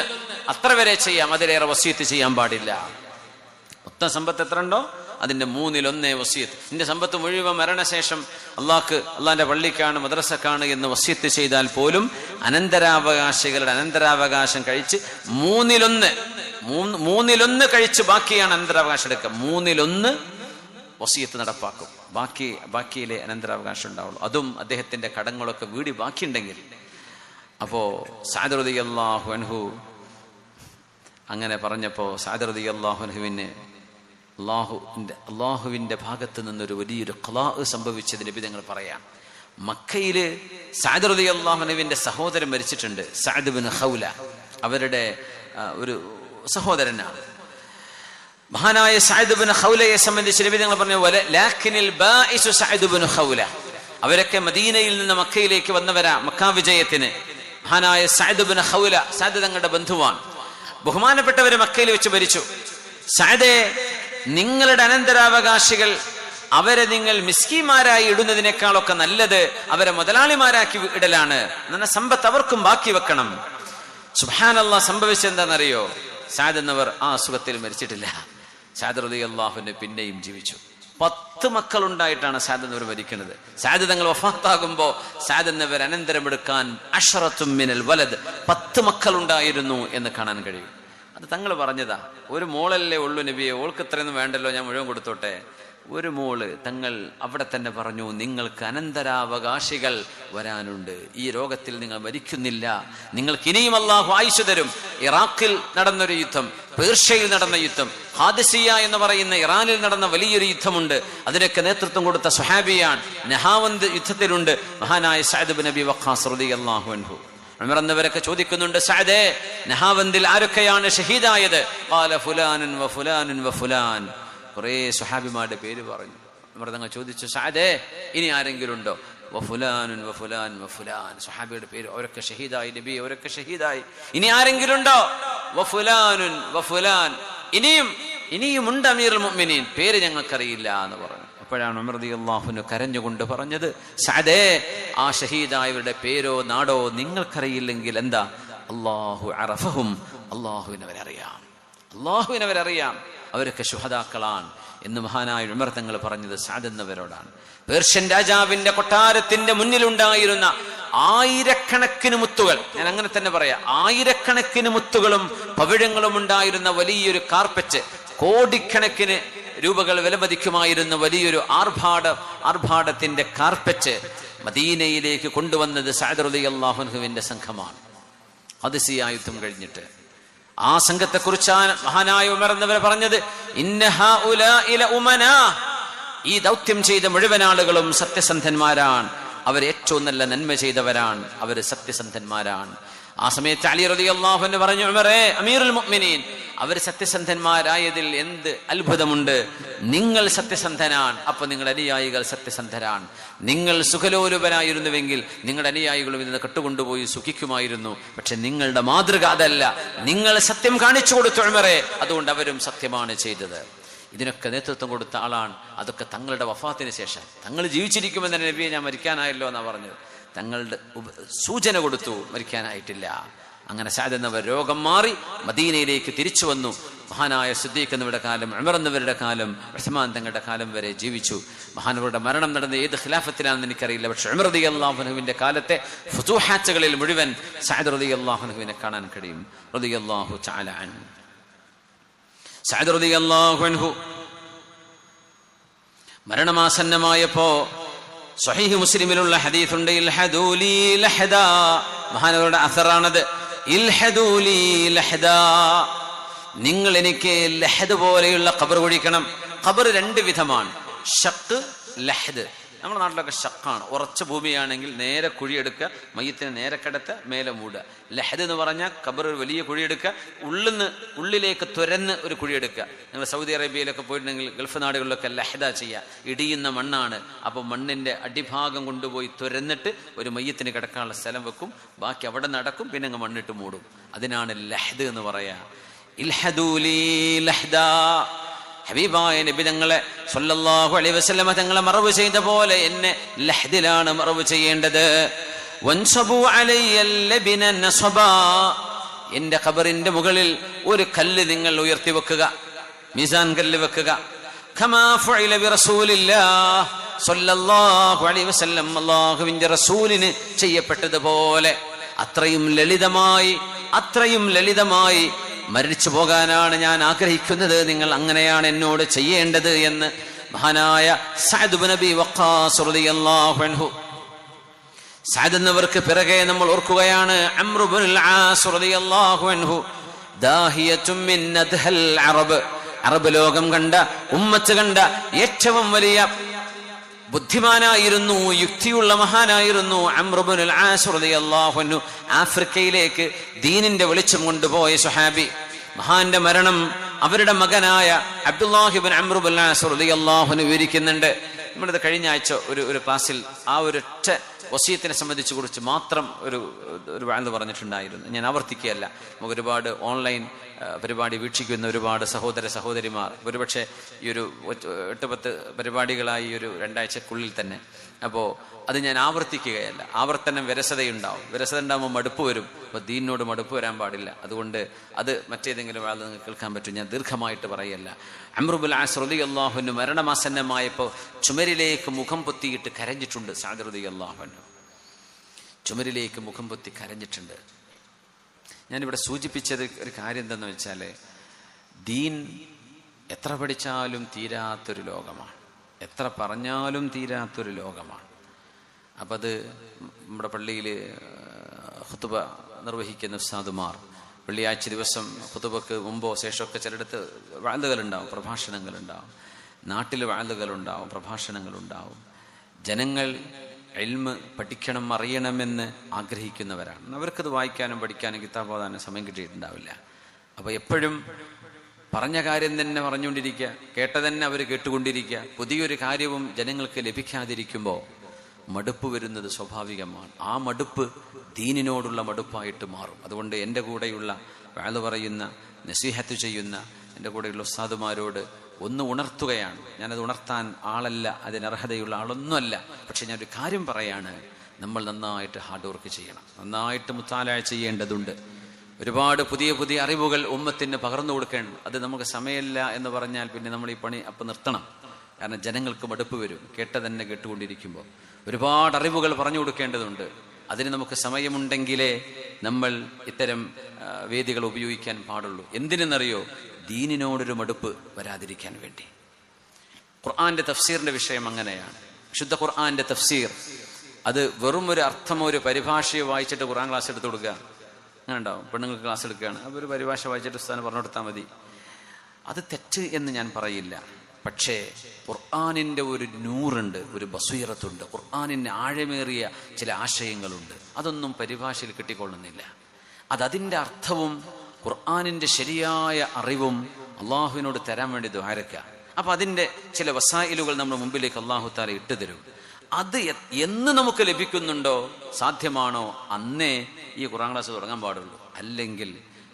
അത്ര വരെ ചെയ്യാം, അതിലേറെ വസിയത്ത് ചെയ്യാൻ പാടില്ല. മൊത്തം സമ്പത്ത് എത്ര ഉണ്ടോ അതിന്റെ 1/3 വസിയത്ത്. നിന്റെ സമ്പത്ത് മുഴുവൻ മരണശേഷം അള്ളാന്റെ പള്ളിക്കാണ്, മദ്രസക്കാണ് എന്ന് വസിയത്ത് ചെയ്താൽ പോലും അനന്തരാവകാശികളുടെ അനന്തരാവകാശം കഴിച്ച് 1/3 കഴിച്ച് ബാക്കിയാണ് അനന്തരാവകാശം എടുക്കുക. 1/3 വസിയത്ത് നടപ്പാക്കും. ബാക്കിയിലെ അനന്തരാവകാശം ഉണ്ടാവുള്ളൂ. അതും അദ്ദേഹത്തിന്റെ കടങ്ങളൊക്കെ വീടി ബാക്കിയുണ്ടെങ്കിൽ. അപ്പോ സഅദ് റളിയല്ലാഹു അൻഹു അങ്ങനെ പറഞ്ഞപ്പോ സഅദ് റളിയല്ലാഹു അൻഹുവിന് അള്ളാഹുവിന്റെ ഭാഗത്ത് നിന്നൊരു വലിയൊരു ഖലാ സംഭവിച്ചത് നബി തങ്ങൾ പറയാം. മക്കയില് സഅദ് റളിയല്ലാഹു അൻഹുവിന്റെ സഹോദരൻ മരിച്ചിട്ടുണ്ട്. സഅദ് ഇബ്നു ഖൗല അവരുടെ ഒരു സഹോദരനാണ്. മഹാനായ സഅദ് ഇബ്നു ഖൗലയെ സംബന്ധിച്ച് നബി തങ്ങൾ പറഞ്ഞു, ലാകിനിൽ ബാഇസു സഅദ് ഇബ്നു ഖൗല. അവരൊക്കെ മദീനയിൽ നിന്ന് മക്കയിലേക്ക് വന്നവരാ മക്കാ വിജയത്തിന്. മഹാനായ സഅദ് ഇബ്നു ഖൗല, സഅദ് തങ്ങളുടെ ബന്ധുവാണ്. ബഹുമാനപ്പെട്ടവര് മക്കയിൽ വെച്ച് മരിച്ചു. സഅദേ, നിങ്ങളുടെ അനന്തരാവകാശികൾ അവരെ നിങ്ങൾ മിസ്കീന്മാരായി ഇടുന്നതിനേക്കാളൊക്കെ നല്ലത് അവരെ മുതലാളിമാരാക്കി ഇടലാണ്. എന്ന സമ്പത്ത് അവർക്കും ബാക്കി വെക്കണം. സുബ്ഹാനല്ലാഹ്, സംഭവിച്ചെന്താണെന്നറിയോ? സഅദ് എന്നവർ ആ അസുഖത്തിൽ മരിച്ചിട്ടില്ല. സഅദ് റളിയല്ലാഹു അൻഹു പിന്നെയും ജീവിച്ചു. 10 മക്കളുണ്ടായിട്ടാണ് സഅദ് എന്നവർ മരിക്കുന്നത്. സഅദ് തങ്ങൾ വഫാത്താകുമ്പോ സഅദ് എന്നവർ അനന്തരമെടുക്കാൻ 10 മിനൽ വലദ് 10 മക്കളുണ്ടായിരുന്നു എന്ന് കാണാൻ കഴിയും. അത് തങ്ങൾ പറഞ്ഞതാ. ഒരു മോളല്ലേ ഉള്ളൂ നബിയെ, ഓൾക്ക് ഇത്രയൊന്നും വേണ്ടല്ലോ, ഞാൻ മുഴുവൻ കൊടുത്തോട്ടെ. ഒരു മോള്. തങ്ങൾ അവിടെ തന്നെ പറഞ്ഞു, നിങ്ങൾക്ക് അനന്തരാവകാശികൾ വരാനുണ്ട്. ഈ രോഗത്തിൽ നിങ്ങൾ മരിക്കുന്നില്ല. നിങ്ങൾക്ക് ഇനിയും അല്ലാഹു ആയുസ് തരും. ഇറാഖിൽ നടന്നൊരു യുദ്ധം, പേർഷ്യയിൽ നടന്ന യുദ്ധം, ഖാദിസിയ എന്ന് പറയുന്ന ഇറാനിൽ നടന്ന വലിയൊരു യുദ്ധമുണ്ട്. അതിനൊക്കെ നേതൃത്വം കൊടുത്ത സ്വഹാബിയാണ്. നഹാവന്ത് യുദ്ധത്തിലുണ്ട് മഹാനായ സഅദ് ഇബ്നു അബി വഖാസ് റളിയല്ലാഹു അൻഹു. ഉമർ എന്നവരൊക്കെ ചോദിക്കുന്നുണ്ട്, സഅദേ, നഹാവന്തിൽ ആരൊക്കെയാണ് ഷഹീദായത്? ഖാല ഫുലാനുൻ വ ഫുലാനുൻ വ ഫുലാൻ. കുറേ സ്വഹാബിമാരുടെ പേര് പറഞ്ഞു. ഉമർ തങ്ങൾ ചോദിച്ചു, സഅദേ, ഇനി ആരെങ്കിലും ഉണ്ടോ? വ ഫുലാനുൻ വ ഫുലാൻ വ ഫുലാൻ. സ്വഹാബിയുടെ പേര്. അവരൊക്കെ ഷഹീദായി നബി, അവരൊക്കെ ഷഹീദായി. ഇനി ആരെങ്കിലും ഉണ്ടോ? വ ഫുലാനുൻ വ ഫുലാൻ. ഇനിയും ഉണ്ട് അമീറുൽ മുഅ്മിനീൻ, പേര് ഞങ്ങൾക്കറിയില്ല എന്ന് പറഞ്ഞു. അപ്പോഴാണ് ഉമർ റളിയല്ലാഹു അൻഹു കരഞ്ഞുകൊണ്ട് പറഞ്ഞത്, സഅദേ, ആ ഷഹീദായവരുടെ പേരോ നാടോ നിങ്ങൾക്കറിയില്ലെങ്കിൽ എന്താ? അല്ലാഹു അറഫഹും, അല്ലാഹുവിനവരറിയാം, അവരൊക്കെ ശുഹദാക്കളാണ് എന്ന് മഹാനായ ഉമർ തങ്ങൾ പറഞ്ഞത് സഅദ് എന്നവരോടാണ്. പേർഷ്യൻ രാജാവിന്റെ കൊട്ടാരത്തിന്റെ മുന്നിലുണ്ടായിരുന്ന ആയിരക്കണക്കിന് മുത്തുകൾ, ഞാൻ അങ്ങനെ തന്നെ പറയാം, ആയിരക്കണക്കിന് മുത്തുകളും പവിഴങ്ങളും ഉണ്ടായിരുന്ന വലിയൊരു കാർപ്പറ്റ്, കോടിക്കണക്കിന് രൂപകൾ വിലമതിക്കുമായിരുന്ന വലിയൊരു ആർഭാടത്തിന്റെ കാർപ്പറ്റ് മദീനയിലേക്ക് കൊണ്ടുവന്നത് സഅദ് റളിയല്ലാഹു അൻഹുവിന്റെ സംഘമാണ്. ഖാദിസിയ യുദ്ധം കഴിഞ്ഞിട്ട് ആ സംഘത്തെക്കുറിച്ചാണ് മഹാനായ ഉമർ എന്നവർ പറഞ്ഞത്, ഇന്ന ഹൗലാഇ ലഉമനാ. ഈ ദൗത്യം ചെയ്ത മുഴുവൻ ആളുകളും സത്യസന്ധന്മാരാണ്. അവർ ഏറ്റവും നല്ല നന്മ ചെയ്തവരാണ്. അവർ സത്യസന്ധന്മാരാണ്. ആ സമയത്ത് അലി റളിയല്ലാഹു അൻഹു പറഞ്ഞു, ഉമറേ, അമീറുൽ മുഅ്മിനീൻ, അവർ സത്യസന്ധന്മാരായതിൽ എന്ത് അത്ഭുതമുണ്ട്. നിങ്ങൾ സത്യസന്ധനാണ്, അപ്പൊ നിങ്ങളുടെ അനുയായികൾ സത്യസന്ധരാണ്. നിങ്ങൾ സുഖലോലുപനായിരുന്നുവെങ്കിൽ നിങ്ങളുടെ അനുയായികളും ഇതിനെ കെട്ടുകൊണ്ടുപോയി സുഖിക്കുമായിരുന്നു. പക്ഷെ നിങ്ങളുടെ മാതൃക അതല്ല. നിങ്ങൾ സത്യം കാണിച്ചു കൊടുത്തു ഉമറേ, അതുകൊണ്ട് അവരും സത്യമാണ് ചെയ്തത്. ഇതിനൊക്കെ നേതൃത്വം കൊടുത്ത ആളാണ്. അതൊക്കെ തങ്ങളുടെ വഫാത്തിന് ശേഷം. തങ്ങൾ ജീവിച്ചിരിക്കുമെന്ന് നബിയെ, ഞാൻ മരിക്കാനായല്ലോ എന്നാ പറഞ്ഞത്. തങ്ങളുടെ സൂചന കൊടുത്തു, മരിക്കാനായിട്ടില്ല. അങ്ങനെ സഅദ് എന്നവർ രോഗം മാറി മദീനയിലേക്ക് തിരിച്ചു വന്നു. മഹാനായ സിദ്ദീഖ് എന്നിവരുടെ കാലം, ഉമർ എന്നിവരുടെ കാലം, ഉസ്മാൻ തങ്ങളുടെ കാലം വരെ ജീവിച്ചു. മഹാനവരുടെ മരണം നടന്ന ഏത് ഖിലാഫത്തിലാണെന്ന് എനിക്കറിയില്ല. പക്ഷെ ഉമർ റളിയല്ലാഹു അൻഹുവിന്റെ കാലത്തെ ഫുതൂഹാത്തുകളിൽ മുഴുവൻ സഅദ് റളിയല്ലാഹു അൻഹുവിനെ കാണാൻ കഴിയും. റളിയല്ലാഹു തആല അൻഹു. സഅദ് റളിയല്ലാഹു അൻഹു മരണമാസന്നമായപ്പോ സ്വഹീഹ് മുസ്ലിമിലുള്ള ഹദീസുണ്ട്, ഇൽഹദൂലി ലഹദാ. മഹാനവരുടെ അസറാണത്. ഇൽഹദൂലി ലഹദാ, നിങ്ങൾ എനിക്ക് ലഹദ് പോലെയുള്ള ഖബർ കുഴിക്കണം. ഖബർ 2 വിധമാണ്, ഷഖ്, ലഹദ്. നമ്മുടെ നാട്ടിലൊക്കെ ഷക്കാണ്. ഉറച്ച ഭൂമിയാണെങ്കിൽ നേരെ കുഴിയെടുക്കുക, മയ്യത്തിനെ നേരെ കിടത്തുക, മേലെ മൂടുക. ലഹദ് എന്ന് പറഞ്ഞാൽ ഖബർ ഒരു വലിയ കുഴിയെടുക്കുക, ഉള്ളിലേക്ക് തുരന്ന് ഒരു കുഴിയെടുക്കുക. നിങ്ങൾ സൗദി അറേബ്യയിലൊക്കെ പോയിട്ടുണ്ടെങ്കിൽ ഗൾഫ് നാടുകളിലൊക്കെ ലഹദ ചെയ്യുക. ഇടിയുന്ന മണ്ണാണ്. അപ്പോൾ മണ്ണിൻ്റെ അടിഭാഗം കൊണ്ടുപോയി തുരന്നിട്ട് ഒരു മയ്യത്തിന് കിടക്കാനുള്ള സ്ഥലം വെക്കും, ബാക്കി അവിടെ നടക്കും, പിന്നെ അങ്ങ് മണ്ണിട്ട് മൂടും. അതിനാണ് ലഹദ് എന്ന് പറയാ. ഇൽഹദൂലി ലഹ്ദാ, ഹബീബായ നബി തങ്ങളെ സ്വല്ലല്ലാഹു അലൈഹി വസല്ലമ തങ്ങളെ മറവ് ചെയ്ത പോലെ എന്നെ ലഹ്ദിലാണ് മറവ് ചെയ്യേണ്ടത്. വൻസബു അലയ്യ ലബിന നസബാ, എന്റെ ഖബറിന്റെ മുകളിൽ ഒരു കല്ല് നിങ്ങൾ ഉയർത്തി വെക്കുക, മീസാൻ കല്ല് വെക്കുക. കമാ ഫഅല ബിറസൂലില്ലാഹ് സ്വല്ലല്ലാഹു അലൈഹി വസല്ലം, അല്ലാഹുവിന്റെ റസൂലിന് ചെയ്യപ്പെട്ടതുപോലെ അത്രയും ലളിതമായി മരിച്ചു പോകാനാണ് ഞാൻ ആഗ്രഹിക്കുന്നത്. നിങ്ങൾ അങ്ങനെയാണ് എന്നോട് ചെയ്യേണ്ടത് എന്ന് മഹാനായ സഅദ് ഇബ്നു അബീ വഖാസ് റളിയല്ലാഹു അൻഹു. സഅദ് എന്നവർക്ക് പിറകെ നമ്മൾ ഓർക്കുകയാണ് അംർ ഇബ്നുൽ ആസ് റളിയല്ലാഹു അൻഹു. ദാഹിയത്തും മിൻ അദ്ഹൽ അറബ്, അറബ് ലോകം കണ്ട, ഉമ്മത്ത് കണ്ട ഏറ്റവും വലിയ ബുദ്ധിമാനായിരുന്നു, യുക്തിയുള്ള മഹാനായിരുന്നു അംർ ഇബ്നുൽ ആസ് റളിയല്ലാഹു അൻഹു. ആഫ്രിക്കയിലേക്ക് ദീനിന്റെ വെളിച്ചം കൊണ്ടുപോയ സ്വഹാബി. മഹാന്റെ മരണം അവരുടെ മകനായ അബ്ദുല്ലാഹി ഇബ്നു അംർ ഇബ്നുൽ ആസ് റളിയല്ലാഹു അൻഹു വിവരിക്കുന്നുണ്ട്. നമ്മളിത് കഴിഞ്ഞ ആഴ്ച ഒരു ക്ലാസ്സിൽ ആ ഒരൊറ്റ വസിയത്തിനെ സംബന്ധിച്ച് കുറിച്ച് മാത്രം ഒരു വാഴ്ന്നു പറഞ്ഞിട്ടുണ്ടായിരുന്നു. ഞാൻ ആവർത്തിക്കുകയല്ല. നമുക്ക് ഒരുപാട് ഓൺലൈൻ പരിപാടി വീക്ഷിക്കുന്ന ഒരുപാട് സഹോദരിമാർ, ഒരുപക്ഷെ ഈ ഒരു 8-10 പരിപാടികളായി ഒരു 2 ആഴ്ചക്കുള്ളിൽ തന്നെ. അപ്പോൾ അത് ഞാൻ ആവർത്തിക്കുകയല്ല. ആവർത്തനം വിരസതയുണ്ടാവും. വിരസത ഉണ്ടാകുമ്പോൾ മടുപ്പ് വരും. അപ്പോൾ ദീനിനോട് മടുപ്പ് വരാൻ പാടില്ല. അതുകൊണ്ട് അത് മറ്റേതെങ്കിലും ആൾ നിങ്ങൾക്ക് കേൾക്കാൻ പറ്റും. ഞാൻ ദീർഘമായിട്ട് പറയല്ല. അംർ ഇബ്നുൽ ആസ് റളിയല്ലാഹു അൻഹു മരണമാസന്നമായപ്പോൾ ചുമരിലേക്ക് മുഖം പൊത്തിയിട്ട് കരഞ്ഞിട്ടുണ്ട്. സഅദ് റളിയല്ലാഹു അൻഹു ചുമരിലേക്ക് മുഖം പൊത്തി കരഞ്ഞിട്ടുണ്ട്. ഞാനിവിടെ സൂചിപ്പിച്ചത് ഒരു കാര്യം എന്താണെന്ന് വെച്ചാൽ, ദീൻ എത്ര പഠിച്ചാലും തീരാത്തൊരു ലോകമാണ്, എത്ര പറഞ്ഞാലും തീരാത്തൊരു ലോകമാണ്. അപ്പം അത് നമ്മുടെ പള്ളിയിൽ ഖുതുബ നിർവഹിക്കുന്ന ഉസ്താദുമാർ വെള്ളിയാഴ്ച ദിവസം ഖുതുബക്ക് മുമ്പോ ശേഷമൊക്കെ ചിലയിടത്ത് വഅ്ളുകളുണ്ടാവും, പ്രഭാഷണങ്ങളുണ്ടാവും. നാട്ടിൽ വഅ്ളുകളുണ്ടാവും, പ്രഭാഷണങ്ങളുണ്ടാവും. ജനങ്ങൾ ഇൽമ് പഠിക്കണം, അറിയണമെന്ന് ആഗ്രഹിക്കുന്നവരാണ്. അവർക്കത് വായിക്കാനും പഠിക്കാനും കിതാബ് ഓതാനും സമയം കിട്ടിയിട്ടുണ്ടാവില്ല. അപ്പോൾ എപ്പോഴും പറഞ്ഞ കാര്യം തന്നെ പറഞ്ഞുകൊണ്ടിരിക്കുക, കേട്ടതന്നെ അവർ കേട്ടുകൊണ്ടിരിക്കുക. പുതിയൊരു കാര്യവും ജനങ്ങൾക്ക് ലഭിക്കാതിരിക്കുമ്പോൾ മടുപ്പ് വരുന്നത് സ്വാഭാവികമാണ്. ആ മടുപ്പ് ദീനിനോടുള്ള മടുപ്പായിട്ട് മാറും. അതുകൊണ്ട് എൻ്റെ കൂടെയുള്ള വഅ്ള് പറയുന്ന, നസീഹത്ത് ചെയ്യുന്ന എൻ്റെ കൂടെയുള്ള ഉസ്താദുമാരോട് ഒന്ന് ഉണർത്തുകയാണ്. ഞാനത് ഉണർത്താൻ ആളല്ല, അതിനർഹതയുള്ള ആളൊന്നുമല്ല. പക്ഷെ ഞാനൊരു കാര്യം പറയാണ്, നമ്മൾ നന്നായിട്ട് ഹാർഡ് വർക്ക് ചെയ്യണം, നന്നായിട്ട് മുത്താല ചെയ്യേണ്ടതുണ്ട്. ഒരുപാട് പുതിയ അറിവുകൾ ഉമ്മത്തിന് പകർന്നു കൊടുക്കണം. അത് നമുക്ക് സമയമില്ല എന്ന് പറഞ്ഞാൽ പിന്നെ നമ്മൾ ഈ പണി അപ്പം നിർത്തണം. കാരണം ജനങ്ങൾക്ക് മടുപ്പ് വരും കേട്ടതന്നെ കേട്ടുകൊണ്ടിരിക്കുമ്പോൾ. ഒരുപാട് അറിവുകൾ പറഞ്ഞു കൊടുക്കേണ്ടതുണ്ട്. അതിന് നമുക്ക് സമയമുണ്ടെങ്കിലേ നമ്മൾ ഇത്തരം വേദികൾ ഉപയോഗിക്കാൻ പാടുള്ളൂ. എന്തിനെന്നറിയോ? ദീനിനോടൊരു മടുപ്പ് വരാതിരിക്കാൻ വേണ്ടി. ഖുർആന്റെ തഫ്സീറിന്റെ വിഷയം അങ്ങനെയാണ്. ശുദ്ധ ഖുർആന്റെ തഫ്സീർ അത് വെറും ഒരു അർത്ഥമോ ഒരു പരിഭാഷയോ വായിച്ചിട്ട് ഖുർആൻ ക്ലാസ് എടുത്തു കൊടുക്കുക, അങ്ങനെ ഉണ്ടാവും. പെണ്ണുങ്ങൾക്ക് ക്ലാസ് എടുക്കുകയാണ്, അപ്പോൾ ഒരു പരിഭാഷ വായിച്ചിട്ട് ഉസ്താദിന് പറഞ്ഞു കൊടുത്താൽ മതി. അത് തെറ്റ് എന്ന് ഞാൻ പറയില്ല. പക്ഷേ ഖുർആനിൻ്റെ ഒരു നൂറുണ്ട്, ഒരു ബസീറത്തുണ്ട്. ഖുർആനിന് ആഴമേറിയ ചില ആശയങ്ങളുണ്ട്. അതൊന്നും പരിഭാഷയിൽ കിട്ടിക്കൊള്ളുന്നില്ല. അതിൻ്റെ അർത്ഥവും ഖുർആനിൻ്റെ ശരിയായ അറിവും അള്ളാഹുവിനോട് തരാൻ വേണ്ടി ദുആരക്കുക. അപ്പം അതിൻ്റെ ചില വസായിലുകൾ നമ്മുടെ മുമ്പിലേക്ക് അള്ളാഹു തആല ഇട്ടു തരും. അത് എന്ന് നമുക്ക് ലഭിക്കുന്നുണ്ടോ, സാധ്യമാണോ, അന്നേ ഈ ഖുർആൻ ക്ലാസ് തുടങ്ങാൻ പാടുള്ളൂ. അല്ലെങ്കിൽ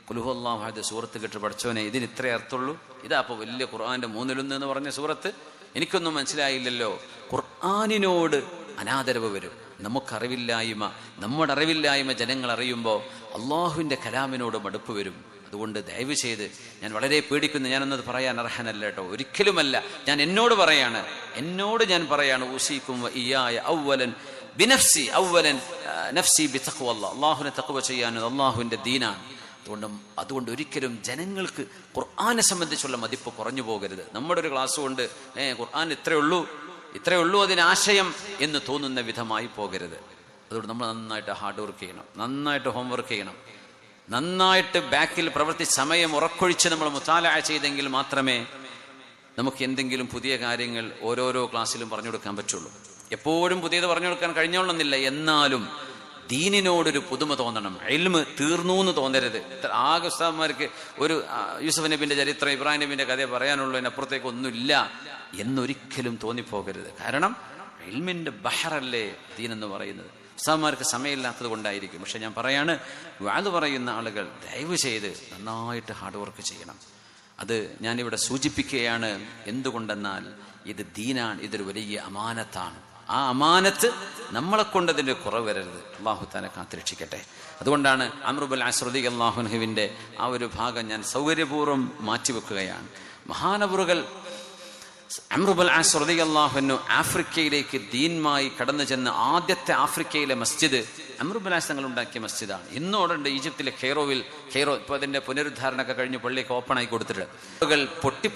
ഖുൽഹു അല്ലാഹു അഹദ് സൂറത്ത് കേട്ട് പഠിച്ചോനെ ഇതിന് ഇത്രേ അർത്ഥമുള്ളൂ, ഇതാ അപ്പോൾ വലിയ ഖുർആന്റെ 3 എന്ന് പറഞ്ഞ സൂറത്ത് എനിക്കൊന്നും മനസ്സിലായില്ലല്ലോ. ഖുർആനിനോട് അനാദരവ് വരും. നമ്മുടെ അറിവില്ലായ്മ ജനങ്ങൾ അറിയുമ്പോൾ അള്ളാഹുവിൻ്റെ കലാമിനോട് മടുപ്പ് വരും. അതുകൊണ്ട് ദയവ് ചെയ്ത്, ഞാൻ വളരെ പേടിക്കുന്നു, ഞാനൊന്നത് പറയാൻ അർഹനല്ല കേട്ടോ, ഒരിക്കലുമല്ല. എന്നോട് ഞാൻ പറയാണ് ഊസിക്കും ഇയ്യായ അവ്വലൻ ബിനഫ്സി അവ്വലൻ നഫ്സി ബിതഖ്വല്ലാഹ്. അള്ളാഹുവിനെ തഖ്വ ചെയ്യാനും അള്ളാഹുവിൻ്റെ ദീനാണ്. അതുകൊണ്ട് ഒരിക്കലും ജനങ്ങൾക്ക് ഖുർആനെ സംബന്ധിച്ചുള്ള മതിപ്പ് കുറഞ്ഞു പോകരുത്. നമ്മുടെ ഒരു ക്ലാസ് കൊണ്ട് ഖുർആൻ ഇത്രയേ ഉള്ളൂ അതിനാശയം എന്ന് തോന്നുന്ന വിധമായി പോകരുത്. അതുകൊണ്ട് നമ്മൾ നന്നായിട്ട് ഹാർഡ് വർക്ക് ചെയ്യണം, നന്നായിട്ട് ഹോംവർക്ക് ചെയ്യണം, നന്നായിട്ട് ബാക്കിൽ പ്രവൃത്തി സമയം ഉറക്കൊഴിച്ച് നമ്മൾ മുതാലഅ ചെയ്തെങ്കിൽ മാത്രമേ നമുക്ക് എന്തെങ്കിലും പുതിയ കാര്യങ്ങൾ ഓരോരോ ക്ലാസ്സിലും പറഞ്ഞു കൊടുക്കാൻ പറ്റുള്ളൂ. എപ്പോഴും പുതിയത് പറഞ്ഞു കൊടുക്കാൻ കഴിഞ്ഞോളണമെന്നില്ല. എന്നാലും ദീനിനോടൊരു പുതുമ തോന്നണം. ഇൽമ് തീർന്നു എന്ന് തോന്നരുത്. ആകെ ഉസ്താദ്മാർക്ക് ഒരു യൂസുഫ് നബിന്റെ ചരിത്രം, ഇബ്രാഹിം നബിന്റെ കഥ പറയാനുള്ളൂ, അതിനപ്പുറത്തേക്ക് ഒന്നുമില്ല എന്നൊരിക്കലും തോന്നിപ്പോകരുത്. കാരണം ഇൽമിന്റെ ബഹറല്ലേ ദീൻ എന്ന് പറയുന്നത്. ഉസ്താദ്മാർക്ക് സമയമില്ലാത്തത് കൊണ്ടായിരിക്കും. പക്ഷെ ഞാൻ പറയാണ്, വാത് പറയുന്ന ആളുകൾ ദയവ് ചെയ്ത് നന്നായിട്ട് ഹാർഡ് വർക്ക് ചെയ്യണം. അത് ഞാനിവിടെ സൂചിപ്പിക്കുകയാണ്. എന്തുകൊണ്ടെന്നാൽ ഇത് ദീനാണ്, ഇതൊരു വലിയ അമാനത്താണ്. ആ അമാനത്ത് നമ്മളെ കൊണ്ട് അതിൻ്റെ കുറവ് വരരുത്. അള്ളാഹു തആല കാത്തുരക്ഷിക്കട്ടെ. അതുകൊണ്ടാണ് അംർ ഇബ്നുൽ ആസ് റളിയല്ലാഹു അൻഹുവിൻ്റെ ആ ഒരു ഭാഗം ഞാൻ സൗകര്യപൂർവ്വം മാറ്റിവെക്കുകയാണ്. മഹാനവറുകൾ അംർ ഇബ്നുൽ ആസ് റളിയല്ലാഹു അൻഹു ആഫ്രിക്കയിലേക്ക് ദീനുമായി കടന്നു ചെന്ന ആദ്യത്തെ ആഫ്രിക്കയിലെ മസ്ജിദ് അംർ ഇബ്നുൽ ആസ് തങ്ങൾ ഉണ്ടാക്കിയ മസ്ജിദാണ്. ഇന്നോടുണ്ട് ഈജിപ്തിലെ കെയ്റോ ഇപ്പോൾ അതിൻ്റെ പുനരുദ്ധാരണമൊക്കെ കഴിഞ്ഞ് പള്ളിയൊക്കെ ഓപ്പണായി കൊടുത്തിട്ട് ആളുകൾ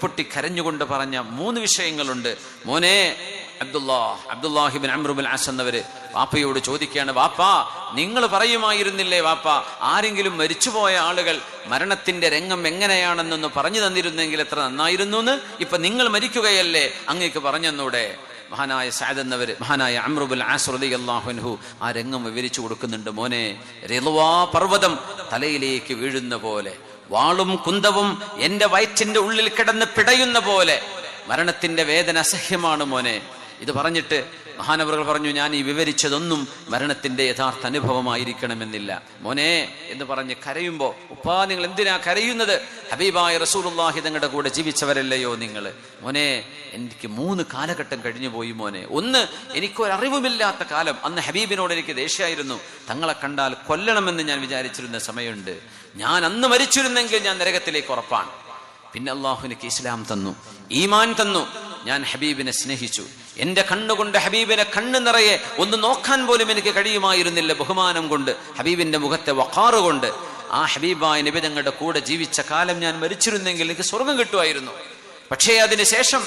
പൊട്ടി കരഞ്ഞുകൊണ്ട് പറഞ്ഞ 3 വിഷയങ്ങളുണ്ട്. മോനെ അബ്ദുല്ലാഹിബിൻ അംർ ഇബ്നുൽ ആസ് എന്നവര് വാപ്പയോട് ചോദിക്കുകയാണ്, വാപ്പാ നിങ്ങൾ പറയുമായിരുന്നില്ലേ വാപ്പാ, ആരെങ്കിലും മരിച്ചുപോയ ആളുകൾ മരണത്തിന്റെ രംഗം എങ്ങനെയാണെന്നൊന്ന് പറഞ്ഞു തന്നിരുന്നെങ്കിൽ എത്ര നന്നായിരുന്നു എന്ന്. ഇപ്പൊ നിങ്ങൾ മരിക്കുകയല്ലേ, അങ്ങേക്ക് പറഞ്ഞെന്നൂടെ? മഹാനായ സഅദ് എന്നവര്, മഹാനായ അംർ ഇബ്നുൽ ആസ് റളിയല്ലാഹു അൻഹു ആ രംഗം വിവരിച്ചു കൊടുക്കുന്നുണ്ട്. മോനെ, റിളവാ പർവ്വതം തലയിലേക്ക് വീഴുന്ന പോലെ, വാളും കുന്തവും എന്റെ വയറ്റിന്റെ ഉള്ളിൽ കിടന്ന് പിടയുന്ന പോലെ മരണത്തിന്റെ വേദന അസഹ്യമാണ് മോനെ. ഇത് പറഞ്ഞിട്ട് മഹാനവറുകൾ പറഞ്ഞു, ഞാൻ ഈ വിവരിച്ചതൊന്നും മരണത്തിന്റെ യഥാർത്ഥ അനുഭവമായിരിക്കണമെന്നില്ല മോനെ എന്ന് പറഞ്ഞ് കരയുമ്പോ, ഉപ്പാ നിങ്ങൾ എന്തിനാ കരയുന്നത്? ഹബീബായ റസൂലുള്ളാഹി തങ്ങളുടെ കൂടെ ജീവിച്ചവരല്ലയോ നിങ്ങൾ? മോനെ, എനിക്ക് 3 കാലഘട്ടം കഴിഞ്ഞു പോയി മോനെ. ഒന്ന്, എനിക്കൊരറിവുമില്ലാത്ത കാലം. അന്ന് ഹബീബിനോട് എനിക്ക് ദേഷ്യമായിരുന്നു. തങ്ങളെ കണ്ടാൽ കൊല്ലണമെന്ന് ഞാൻ വിചാരിച്ചിരുന്ന സമയമുണ്ട്. ഞാൻ അന്ന് മരിച്ചിരുന്നെങ്കിൽ ഞാൻ നരകത്തിലേക്ക് ഉറപ്പാണ്. പിന്നെ അള്ളാഹു എനിക്ക് ഇസ്ലാം തന്നു, ഈമാൻ തന്നു. ഞാൻ ഹബീബിനെ സ്നേഹിച്ചു. എന്റെ കണ്ണുകൊണ്ട് ഹബീബിനെ കണ്ണ് നിറയെ ഒന്ന് നോക്കാൻ പോലും എനിക്ക് കഴിയുമായിരുന്നില്ല. ബഹുമാനം കൊണ്ട്, ഹബീബിന്റെ മുഖത്തെ വഖാറ് കൊണ്ട്. ആ ഹബീബായ നബി തങ്ങളുടെ കൂടെ ജീവിച്ച കാലം ഞാൻ മരിച്ചിരുന്നെങ്കിൽ എനിക്ക് സ്വർഗം കിട്ടുമായിരുന്നു. പക്ഷേ അതിനുശേഷം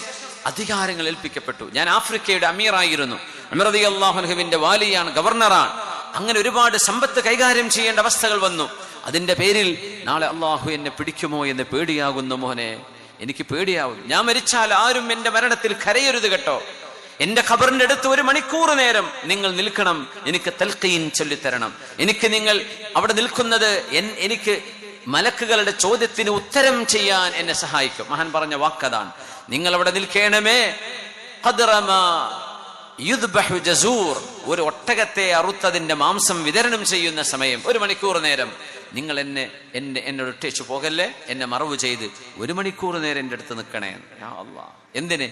അധികാരങ്ങൾ ഏൽപ്പിക്കപ്പെട്ടു. ഞാൻ ആഫ്രിക്കയുടെ അമീറായിരുന്നു. ഉമർ റളിയല്ലാഹു അൻഹുവിന്റെ വാലിയാണ്, ഗവർണറാണ്. അങ്ങനെ ഒരുപാട് സമ്പത്ത് കൈകാര്യം ചെയ്യേണ്ട അവസ്ഥകൾ വന്നു. അതിന്റെ പേരിൽ നാളെ അള്ളാഹു എന്നെ പിടിക്കുമോ എന്ന് പേടിയാകുന്നു മോനെ. എനിക്ക് പേടിയാവും. ഞാൻ മരിച്ചാൽ ആരും എന്റെ മരണത്തിൽ കരയരുത് കേട്ടോ. എന്റെ ഖബറിന്റെ അടുത്ത് 1 മണിക്കൂർ നേരം നിങ്ങൾ നിൽക്കണം. എനിക്ക് തൽഖീൻ ചൊല്ലിത്തരണം. എനിക്ക് നിങ്ങൾ അവിടെ നിൽക്കുന്നത് എനിക്ക് മലക്കുകളുടെ ചോദ്യത്തിന് ഉത്തരം ചെയ്യാൻ എന്നെ സഹായിക്കും. മഹാൻ പറഞ്ഞ വാക്കതാണ്, നിങ്ങൾ അവിടെ നിൽക്കണമേ. ഒരു ഒട്ടകത്തെ അറുത്തതിന്റെ മാംസം വിതരണം ചെയ്യുന്ന സമയം 1 മണിക്കൂർ നേരം നിങ്ങൾ എന്നോട് ഒറ്റച്ചു പോകല്ലേ, എന്നെ മറവ് ചെയ്ത് 1 മണിക്കൂർ നേരം എൻ്റെ അടുത്ത് നിൽക്കണേ. യാ അല്ലാഹ്, എന്തിന്?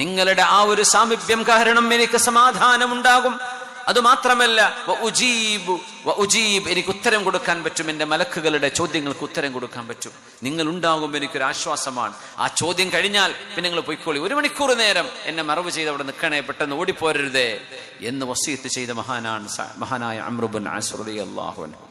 നിങ്ങളുടെ ആ ഒരു സാമീപ്യം കാരണം എനിക്ക് സമാധാനം ഉണ്ടാകും. അതുമാത്രമല്ല, എനിക്ക് ഉത്തരം കൊടുക്കാൻ പറ്റും. എൻ്റെ മലക്കുകളുടെ ചോദ്യങ്ങൾക്ക് ഉത്തരം കൊടുക്കാൻ പറ്റും. നിങ്ങൾ ഉണ്ടാകുമ്പോൾ എനിക്കൊരു ആശ്വാസമാണ്. ആ ചോദ്യം കഴിഞ്ഞാൽ പിന്നെ നിങ്ങൾ പോയിക്കോളി. 1 മണിക്കൂർ നേരം എന്നെ മറവ് ചെയ്ത് അവിടെ നിൽക്കണേ, പെട്ടെന്ന് ഓടിപ്പോരരുതേ എന്ന് വസീയത്ത് ചെയ്ത മഹാനായ അംർ ഇബ്നുൽ ആസ് റളിയല്ലാഹു അൻഹു.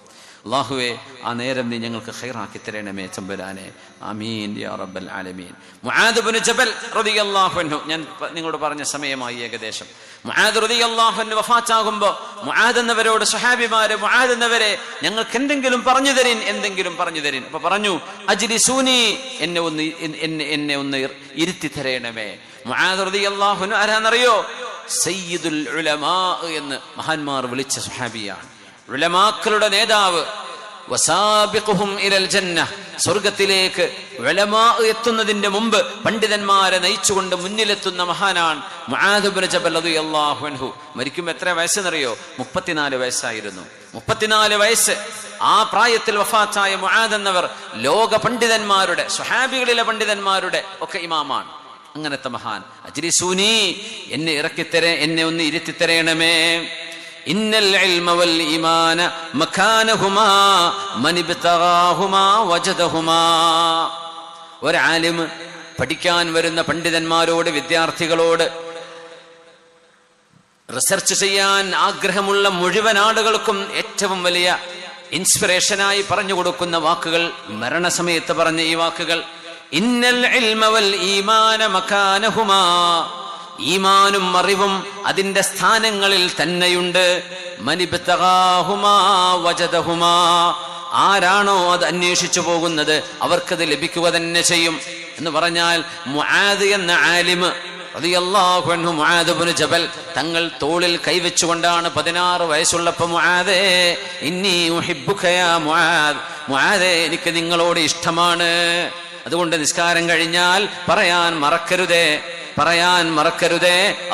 അല്ലാഹുവേ, ആ നേരം നീ ഞങ്ങൾക്ക് ഖൈറാക്കി തരണമേ തമ്പുരാനെ. ആമീൻ യാ റബ്ബൽ ആലമീൻ. മുആദ് ഇബ്നു ജബൽ റളിയല്ലാഹു അൻഹു, ഞാൻ നിങ്ങളോട് പറഞ്ഞ സമയമായി ഏകദേശം. മുആദ് റളിയല്ലാഹു അൻഹു വഫാത്താകുമ്പോൾ മുആദ് എന്നവരോട് സ്വഹാബിമാരെ, മുആദ് എന്നവരെ ഞങ്ങൾക്ക് എന്തെങ്കിലും പറഞ്ഞു തരിൻ. അപ്പൊ പറഞ്ഞു, അജ്ലിസൂനി, എന്നെ ഒന്ന് ഇരുത്തി തരണമേ. മുആദ് റളിയല്ലാഹു അൻഹു ആരാന്നറിയോ? സയ്യിദുൽ ഉലമാ എന്ന് മഹാന്മാർ വിളിച്ച സ്വഹാബിയാണ്, ഉലമാക്കളുടെ നേതാവ്. വസാബിഖുഹും ഇലൽ ജന്ന, സ്വർഗത്തിലേക്ക് ഉലമാ എത്തുന്നതിന്റെ മുമ്പ് പണ്ഡിതന്മാരെ നയിച്ചുകൊണ്ട് മുന്നിലെത്തുന്ന മഹാനാണ് മുആദ് ഇബ്നു ജബൽ റളിയല്ലാഹു അൻഹു. മരിക്കുമ്പോൾ എത്ര വയസ്സെന്നറിയോ? 34 വയസ്സായിരുന്നു. 34 വയസ്സ്. ആ പ്രായത്തിൽ വഫാത്തായ മുആദ് എന്നവർ ലോക പണ്ഡിതന്മാരുടെ, സ്വഹാബികളിലെ പണ്ഡിതന്മാരുടെ ഒക്കെ ഇമാമാണ്. അങ്ങനത്തെ മഹാൻ. അജ്ലിസൂനി, എന്നെ ഒന്ന് ഇരുത്തിത്തരേണമേ. ഇന്നൽ ഇൽമ വൽ ഈമാന മകാനഹുമാ മൻ ഇബ്തഗാഹുമാ വജദഹുമാ. ഒരു ആലിം പഠിക്കാൻ വരുന്ന പണ്ഡിതന്മാരോട്, വിദ്യാർത്ഥികളോട്, റിസർച്ച് ചെയ്യാൻ ആഗ്രഹമുള്ള മുഴുവൻ ആളുകൾക്കും ഏറ്റവും വലിയ ഇൻസ്പിറേഷനായി പറഞ്ഞു കൊടുക്കുന്ന വാക്കുകൾ, മരണസമയത്ത് പറഞ്ഞ ഈ വാക്കുകൾ, ഇന്നൽ ഇൽമ വൽ ഈമാന മകാനഹുമാ, ഈമാനും അറിവും അതിന്റെ സ്ഥാനങ്ങളിൽ തന്നെയുണ്ട്. മനിബ്തഗാഹുമാ വജദഹുമാ, ആരാണോ അത് അന്വേഷിച്ചു പോകുന്നത് അവർക്കത് ലഭിക്കുക തന്നെ ചെയ്യും എന്ന് പറഞ്ഞാൽ, മുആദ് എന്ന ആലിം റളിയല്ലാഹു അൻഹു മുആദ് ഇബ്നു ജബൽ തങ്ങൾ തോളിൽ കൈവച്ചുകൊണ്ടാണ് 16 വയസ്സുള്ളപ്പോൾ മുആദേ ഇന്നി ഉഹിബ്ബുക യാ മുആദ്, മുആദേ എനിക്ക് നിങ്ങളോട് ഇഷ്ടമാണ്, അതുകൊണ്ട് നിസ്കാരം കഴിഞ്ഞാൽ പറയാൻ മറക്കരുതേ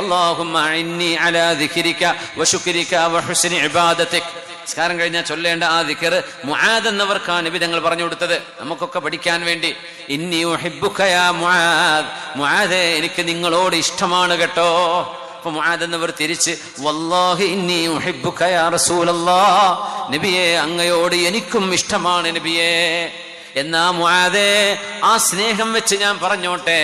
അല്ലാഹുമ്മ ഇന്നി അലാ ദിക്രിക വശുക്രിക വഹുസ്നി ഇബാദതിക്. നിസ്കാരം കഴിഞ്ഞാൽ ചൊല്ലേണ്ട ആ ദിക്ർ മുആദ് എന്നവർക്കാണ് നബി തങ്ങൾ പറഞ്ഞു കൊടുത്തത്, നമുക്കൊക്കെ പഠിക്കാൻ വേണ്ടി. ഇന്നി ഉഹിബ്ബുക യാ മുആദ്, മുആദേ എനിക്ക് നിങ്ങളോട് ഇഷ്ടമാണ് കേട്ടോ. അപ്പൊ മുആദ് എന്നവർ തിരിച്ച് വല്ലാഹി ഇന്നി ഉഹിബ്ബുക യാ റസൂലല്ലാഹ്, നബിയേ അങ്ങയോട് എനിക്കും ഇഷ്ടമാണ് നബിയേ. എന്നാ മുആദേ ആ സ്നേഹം വെച്ച് ഞാൻ പറഞ്ഞോട്ടെ,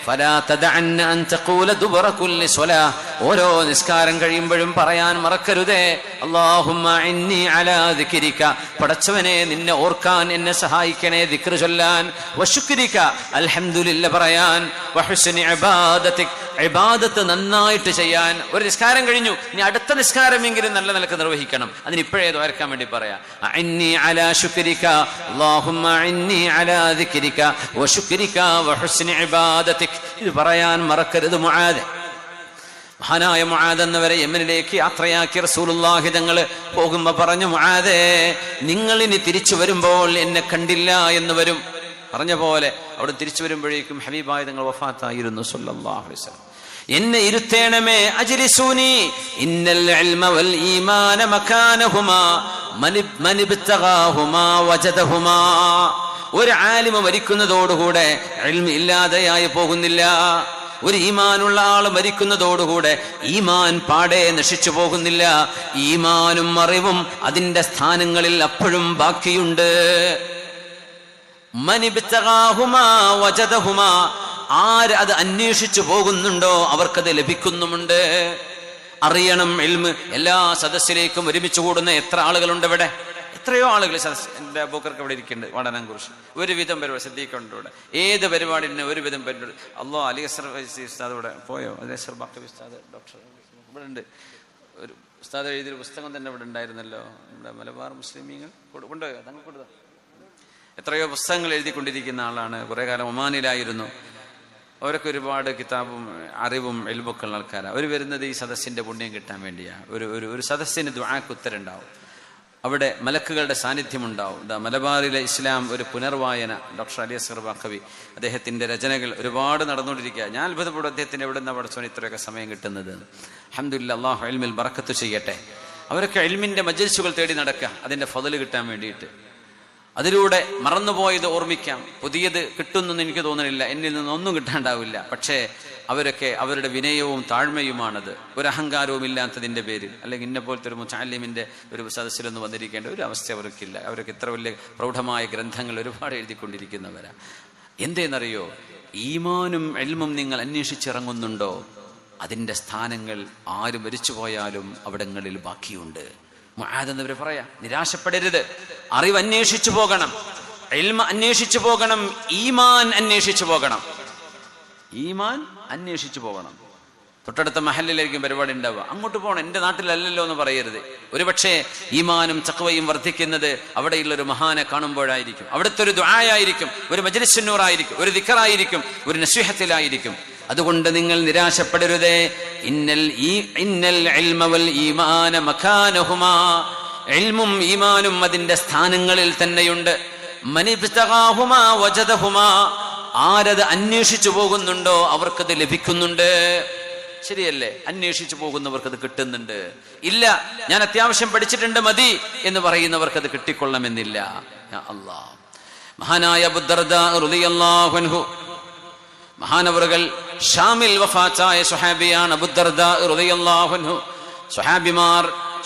ഫലാ തദഅന്ന അൻ തഖൂല ദുബറ കുല്ലി സ്വലാ, ഓരോ നിസ്കാരം കഴിയുമ്പോഴും പറയാൻ മറക്കരുതേ അല്ലാഹുമ്മ ഇന്നി അലാ ദിക്രിക, പടച്ചവനെ നിന്നെ ഓർക്കാൻ എന്നെ സഹായിക്കണേ, ദിക്ർ ചൊല്ലാൻ, വശുക്രിക അൽഹംദുലില്ലാ പറയാൻ, വഹുസ്നി ഇബാദതിക് ഇബാദത്ത് നന്നായിട്ട് ചെയ്യാൻ. ഒരു നിസ്കാരം കഴിഞ്ഞു, ഇനി അടുത്ത നിസ്കാരമെങ്കിലും നല്ല നിലക്ക് നിർവഹിക്കണം, അതിനിപ്പോഴേ ദ്വാരക്കാൻ വേണ്ടി പറയാം. ഇന്നി അലാ ശുക്രിക അല്ലാഹുമ്മ ഇന്നി അലാ ദിക്രിക വശുക്രിക വഹുസ്നി ഇബാദതിക്, ഇത് പറയാൻ മറക്കരുത് മുആദ്. മഹാനായ മുആദ് എന്നവരെ യമനിലേക്ക് യാത്രയാക്കി റസൂലുള്ളാഹി തങ്ങൾ പോകുമ്പോ പറഞ്ഞു, മുആദേ നിങ്ങൾ ഇനി തിരിച്ചു വരുമ്പോൾ എന്നെ കണ്ടില്ല എന്ന് വരും. പറഞ്ഞ പോലെ അവിടെ തിരിച്ചു വരുമ്പോഴേക്കും ഹബീബായ തങ്ങൾ വഫാത്തായിരുന്നു സല്ലല്ലാഹു അലൈഹി വസല്ലം. എന്നെ ഇരുത്തേണമേ, അജ്ലിസൂനി ഇന്നൽ ഇൽമ വൽ ഈമാന മകാനഹുമാ മൻ ഇബ്തഗാഹുമാ വജദഹുമാ. ഒരു ആലിമ മരിക്കുന്നതോടുകൂടെ ഇൽമ ഇല്ലാതെയായി പോകുന്നില്ല, ഒരു ഈമാനുള്ള ആള് മരിക്കുന്നതോടുകൂടെ ഈമാൻ പാടെ നശിച്ചു പോകുന്നില്ല. ഈമാനും അറിവും അതിന്റെ സ്ഥാനങ്ങളിൽ അപ്പോഴും ബാക്കിയുണ്ട്. മനിബ്തഗാഹുമാ വജദഹുമാ, ആര് അത് അന്വേഷിച്ചു പോകുന്നുണ്ടോ അവർക്കത് ലഭിക്കുന്നുമുണ്ട്. അറിയണം ഇൽമ്. എല്ലാ സദസ്സിലേക്കും ഒരുമിച്ച് കൂടുന്ന എത്ര ആളുകളുണ്ട് ഇവിടെ? എത്രയോ ആളുകൾ സദസ്. എൻ്റെ ബോക്കർക്ക് ഇവിടെ ഇരിക്കുന്നുണ്ട് പഠനം കുറിച്ച് ഒരുവിധം പരിപാടി ശ്രദ്ധിക്കുന്നുണ്ട് ഇവിടെ. ഏത് പരിപാടിന് ഒരുവിധം പരിപാടി. അല്ലോ അലി അസർ ഉസ്താദ് ഇവിടെ പോയോ? അലി അസർ ബാക്കി ഉസ്താദ് ഡോക്ടർ ഇവിടെ ഉണ്ട്. ഒരു ഉസ്താദ് എഴുതിയൊരു പുസ്തകം തന്നെ ഇവിടെ ഉണ്ടായിരുന്നല്ലോ, നമ്മുടെ മലബാർ മുസ്ലിമീങ്ങൾ കൊണ്ടുപോയോ? തങ്ങൾ കൊടുത്തോ? എത്രയോ പുസ്തകങ്ങൾ എഴുതിക്കൊണ്ടിരിക്കുന്ന ആളാണ്. കുറെ കാലം ഒമാനിലായിരുന്നു. അവരൊക്കെ ഒരുപാട് കിതാബും അറിവും എൽബൊക്കെ ഉള്ള ആൾക്കാരാണ്. അവർ വരുന്നത് ഈ സദസ്സിന്റെ പുണ്യം കിട്ടാൻ വേണ്ടിയാണ്. ഒരു സദസ്സിന് ദുആക്ക് ഉത്തരണ്ടാവും, അവിടെ മലക്കുകളുടെ സാന്നിധ്യം ഉണ്ടാവും. മലബാറിലെ ഇസ്ലാം ഒരു പുനർവായന, ഡോക്ടർ അലി അസ്ഗർ ബാഖവി അദ്ദേഹത്തിന്റെ രചനകൾ ഒരുപാട് നടന്നുകൊണ്ടിരിക്കുക. ഞാൻ അത്ഭുതപ്പെടും അദ്ദേഹത്തിന് എവിടെ നിന്നാണ് പഠിച്ചോന് ഇത്രയൊക്കെ സമയം കിട്ടുന്നത്. അൽഹംദുലില്ലാഹ്, അല്ലാഹു ഇൽമിൽ ബറക്കത്ത് ചെയ്യട്ടെ. അവരൊക്കെ ഇൽമിന്റെ മജ്ലിസുകൾ തേടി നടക്കുക അതിന്റെ ഫضല് കിട്ടാൻ വേണ്ടിയിട്ട്. അതിലൂടെ മറന്നുപോയത് ഓർമ്മിക്കാം, പുതിയത് കിട്ടുന്നെന്ന് എനിക്ക് തോന്നുന്നില്ല, എന്നിൽ നിന്നൊന്നും കിട്ടാണ്ടാവില്ല. പക്ഷേ അവരൊക്കെ അവരുടെ വിനയവും താഴ്മയുമാണത്, ഒരു അഹങ്കാരവും ഇല്ലാത്തതിൻ്റെ പേരിൽ. അല്ലെങ്കിൽ ഇന്നെ പോലത്തെ ഒരു മുതഅല്ലിമിന്റെ ഒരു സദസ്സിലൊന്നും വന്നിരിക്കേണ്ട ഒരു അവസ്ഥ അവർക്കില്ല. അവരൊക്കെ ഇത്ര വലിയ പ്രൗഢമായ ഗ്രന്ഥങ്ങൾ ഒരുപാട് എഴുതിക്കൊണ്ടിരിക്കുന്നവരാണ്. എന്തേന്നറിയോ? ഈമാനും ഇൽമും നിങ്ങൾ അന്വേഷിച്ചിറങ്ങുന്നുണ്ടോ അതിൻ്റെ സ്ഥാനങ്ങൾ ആര് മരിച്ചു പോയാലും അവിടങ്ങളിൽ ബാക്കിയുണ്ട്. മുആദ് എന്നവർ പറയാ, നിരാശപ്പെടരുത്, അറിവ് അന്വേഷിച്ചു പോകണം, ഇൽമ അന്വേഷിച്ചു പോകണം, ഈമാൻ അന്വേഷിച്ചു പോകണം. ഈമാൻ അന്വേഷിച്ചു പോകണം. തൊട്ടടുത്ത മഹല്ലിലായിരിക്കും പരിപാടി ഉണ്ടാവുക, അങ്ങോട്ട് പോകണം, എൻ്റെ നാട്ടിലല്ലല്ലോ എന്ന് പറയരുത്. ഒരുപക്ഷെ ഈമാനും തഖ്വയും വർദ്ധിക്കുന്നത് അവിടെയുള്ളൊരു മഹാനെ കാണുമ്പോഴായിരിക്കും, അവിടുത്തെ ഒരു ദുആയായിരിക്കും, ഒരു മജ്ലിസുൻ നൂറായിരിക്കും, ഒരു ദിക്റായിരിക്കും, ഒരു നസ്വീഹത്തിലായിരിക്കും. അതുകൊണ്ട് നിങ്ങൾ നിരാശപ്പെടരുതേ. ഇന്നൽ ഇൽമ വൽ ഈമാന മകാനഹുമാ, ഇൽമും ഈമാനും അതിന്റെ സ്ഥാനങ്ങളിൽ തന്നെയുണ്ട്. മനിബ്തഗാഹുമാ വജദഹുമാ, ആരത് അന്വേഷിച്ചു പോകുന്നുണ്ടോ അവർക്കത് ലഭിക്കുന്നുണ്ട്. ശരിയല്ലേ? അന്വേഷിച്ചു പോകുന്നവർക്കത് കിട്ടുന്നുണ്ട്. ഇല്ല, ഞാൻ അത്യാവശ്യം പഠിച്ചിട്ടുണ്ട് മതി എന്ന് പറയുന്നവർക്കത് കിട്ടിക്കൊള്ളണമെന്നില്ല. യാ അല്ലാഹ്. മഹാനായ അബൂ ദർദാ റളിയല്ലാഹു അൻഹു, മഹാനവറുകൾ ഷാമിൽ വഫാത്തായ സ്വഹാബിയാണ് അബൂ ദർദാ റളിയല്ലാഹു അൻഹു.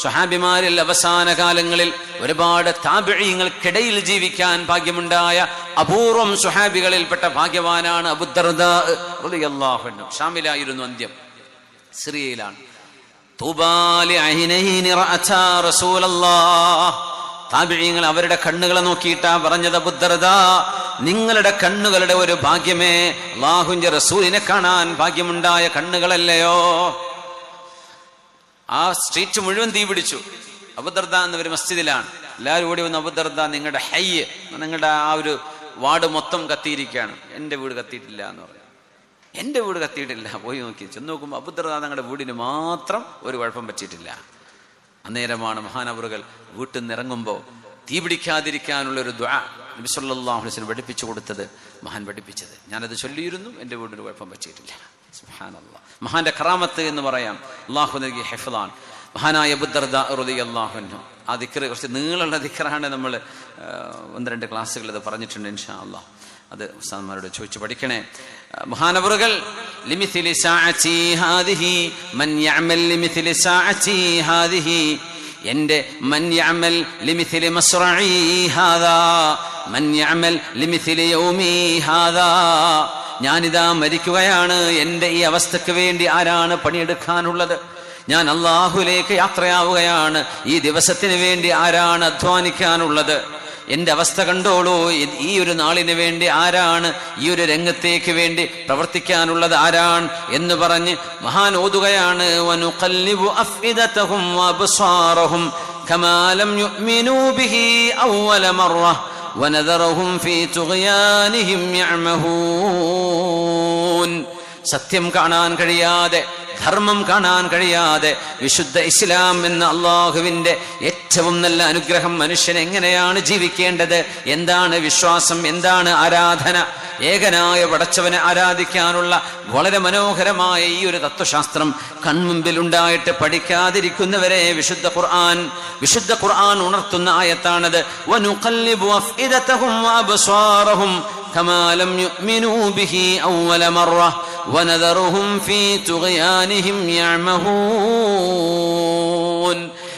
സ്വഹാബിമാരിൽ അവസാന കാലങ്ങളിൽ ഒരുപാട് താബിഈങ്ങൾക്കിടയിൽ ജീവിക്കാൻ ഭാഗ്യമുണ്ടായ അപൂർവം സ്വഹാബികളിൽപ്പെട്ട ഭാഗ്യവാനാണ് അബൂ ദർദാ റളിയല്ലാഹു അൻഹു. ഷാമിലായിരുന്നു അന്ത്യം, സിറിയയിലാണ്. തൂബാ ലിഅൈനൈനി റഅതാ റസൂലല്ലാഹ്. താബിഈങ്ങൾ അവരുടെ കണ്ണുകളെ നോക്കിയിട്ടാ പറഞ്ഞത്, അബൂ ദർദാ നിങ്ങളുടെ കണ്ണുകളുടെ ഒരു ഭാഗ്യമേ, അല്ലാഹുവിന്റെ റസൂലിനെ കാണാൻ ഭാഗ്യമുണ്ടായ കണ്ണുകളല്ലയോ. ആ സ്ട്രീറ്റ് മുഴുവൻ തീ പിടിച്ചു. അബൂ ദർദാ എന്നൊരു മസ്ജിദിലാണ്. എല്ലാവരും ഓടി വന്ന്, അബൂ ദർദാ നിങ്ങളുടെ ഹയ്യ്, നിങ്ങളുടെ ആ ഒരു വാർഡ് മൊത്തം കത്തിയിരിക്കുകയാണ്. എൻ്റെ വീട് കത്തിയിട്ടില്ല എന്ന് പറഞ്ഞു. എൻ്റെ വീട് കത്തിയിട്ടില്ല. പോയി നോക്കി ചെന്ന് നോക്കുമ്പോൾ അബൂദർദാ തങ്ങളുടെ വീടിന് മാത്രം ഒരു കുഴപ്പം പറ്റിയിട്ടില്ല. അന്നേരമാണ് മഹാനവറുകൾ വീട്ടിൽ നിന്ന് ഇറങ്ങുമ്പോൾ തീ പിടിക്കാതിരിക്കാനുള്ളൊരു ദുആ നബി സല്ലല്ലാഹു അലൈഹി വസല്ലം പഠിപ്പിച്ചു കൊടുത്തത്, മഹാൻ പഠിപ്പിച്ചത്. ഞാനത് ചൊല്ലിയിരുന്നു, എൻ്റെ വീടിന് കുഴപ്പം പറ്റിയിട്ടില്ല. സുബ്ഹാനല്ലാഹ്. മഹാന്റെ കറാമത്ത് എന്ന് പറയാം, അള്ളാഹു നൽകിയ ഹിഫ്ളാണ്. മഹാനായ അബൂദർദാ റളിയല്ലാഹു അൻഹു ആ ദിക്ർ കുറച്ച് നീളമുള്ള ദിക്റാണ്. നമ്മൾ 1-2 ക്ലാസ്സുകൾ ഇത് പറഞ്ഞിട്ടുണ്ട്. ഇൻഷാ അല്ലാഹ് അത് ഉസ്താദ്മാരോട് ചോദിച്ചു പഠിക്കണേ. മഹാനവറുകൾ ലിമിഥിലി സഅതി ഹാദിഹി മൻ യഅമൽ ലിമിഥിലി സഅതി ഹാദിഹി, എൻ്റെ മൻ യഅമൽ ലിമിഥിലി മസ്റഈ ഹാദാ മൻ യഅമൽ ലിമിഥിലി യൗമി ഹാദാ, ഞാനിതാ മരിക്കുകയാണ്, എൻ്റെ ഈ അവസ്ഥക്ക് വേണ്ടി ആരാണ് പണിയെടുക്കാനുള്ളത്? ഞാൻ അല്ലാഹുവിലേക്ക് യാത്രയാവുകയാണ്, ഈ ദിവസത്തിന് വേണ്ടി ആരാണ് അധ്വാനിക്കാനുള്ളത്? എൻ്റെ അവസ്ഥ കണ്ടോളൂ, ഈ ഒരു നാളിന് വേണ്ടി ആരാണ്, ഈ ഒരു രംഗത്തേക്ക് വേണ്ടി പ്രവർത്തിക്കാനുള്ളത് ആരാണ് എന്ന് പറഞ്ഞ് മഹാൻ ഓതുകയാണ്. വനുഖല്ലിബു അഫ്ഇദതഹും വഅബ്സാറഹും കമാ ലം യുഅ്മിനൂ ബിഹി അവ്വല മർറ വനദറഹും ഫീ തുഗ്യാനിഹിം യഅമഹൂൻ. സത്യം കാണാൻ കഴിയാതെ, ധർമ്മം കാണാൻ കഴിയാതെ വിശുദ്ധ ഇസ്ലാം എന്ന അള്ളാഹുവിൻ്റെ ഏറ്റവും നല്ല അനുഗ്രഹം മനുഷ്യൻ എങ്ങനെയാണ് ജീവിക്കേണ്ടത്, എന്താണ് വിശ്വാസം, എന്താണ് ആരാധന, ഏകനായ പടച്ചവനെ ആരാധിക്കാനുള്ള വളരെ മനോഹരമായ ഈ ഒരു തത്വശാസ്ത്രം കൺമുമ്പിൽ ഉണ്ടായിട്ട് പഠിക്കാതിരിക്കുന്നവരെ വിശുദ്ധ ഖുർആൻ ഉണർത്തുന്ന ആയത്താണത്. വനുഖല്ലിബു അഫ്ഇദതഹും വഅബ്സാറഹും കമാ ലം യുഅ്മിനൂ ബിഹി അവ്വല മർറ വനദറുഹും ഫീ തുഗ്യാനിഹിം യഅമഹൂൻ.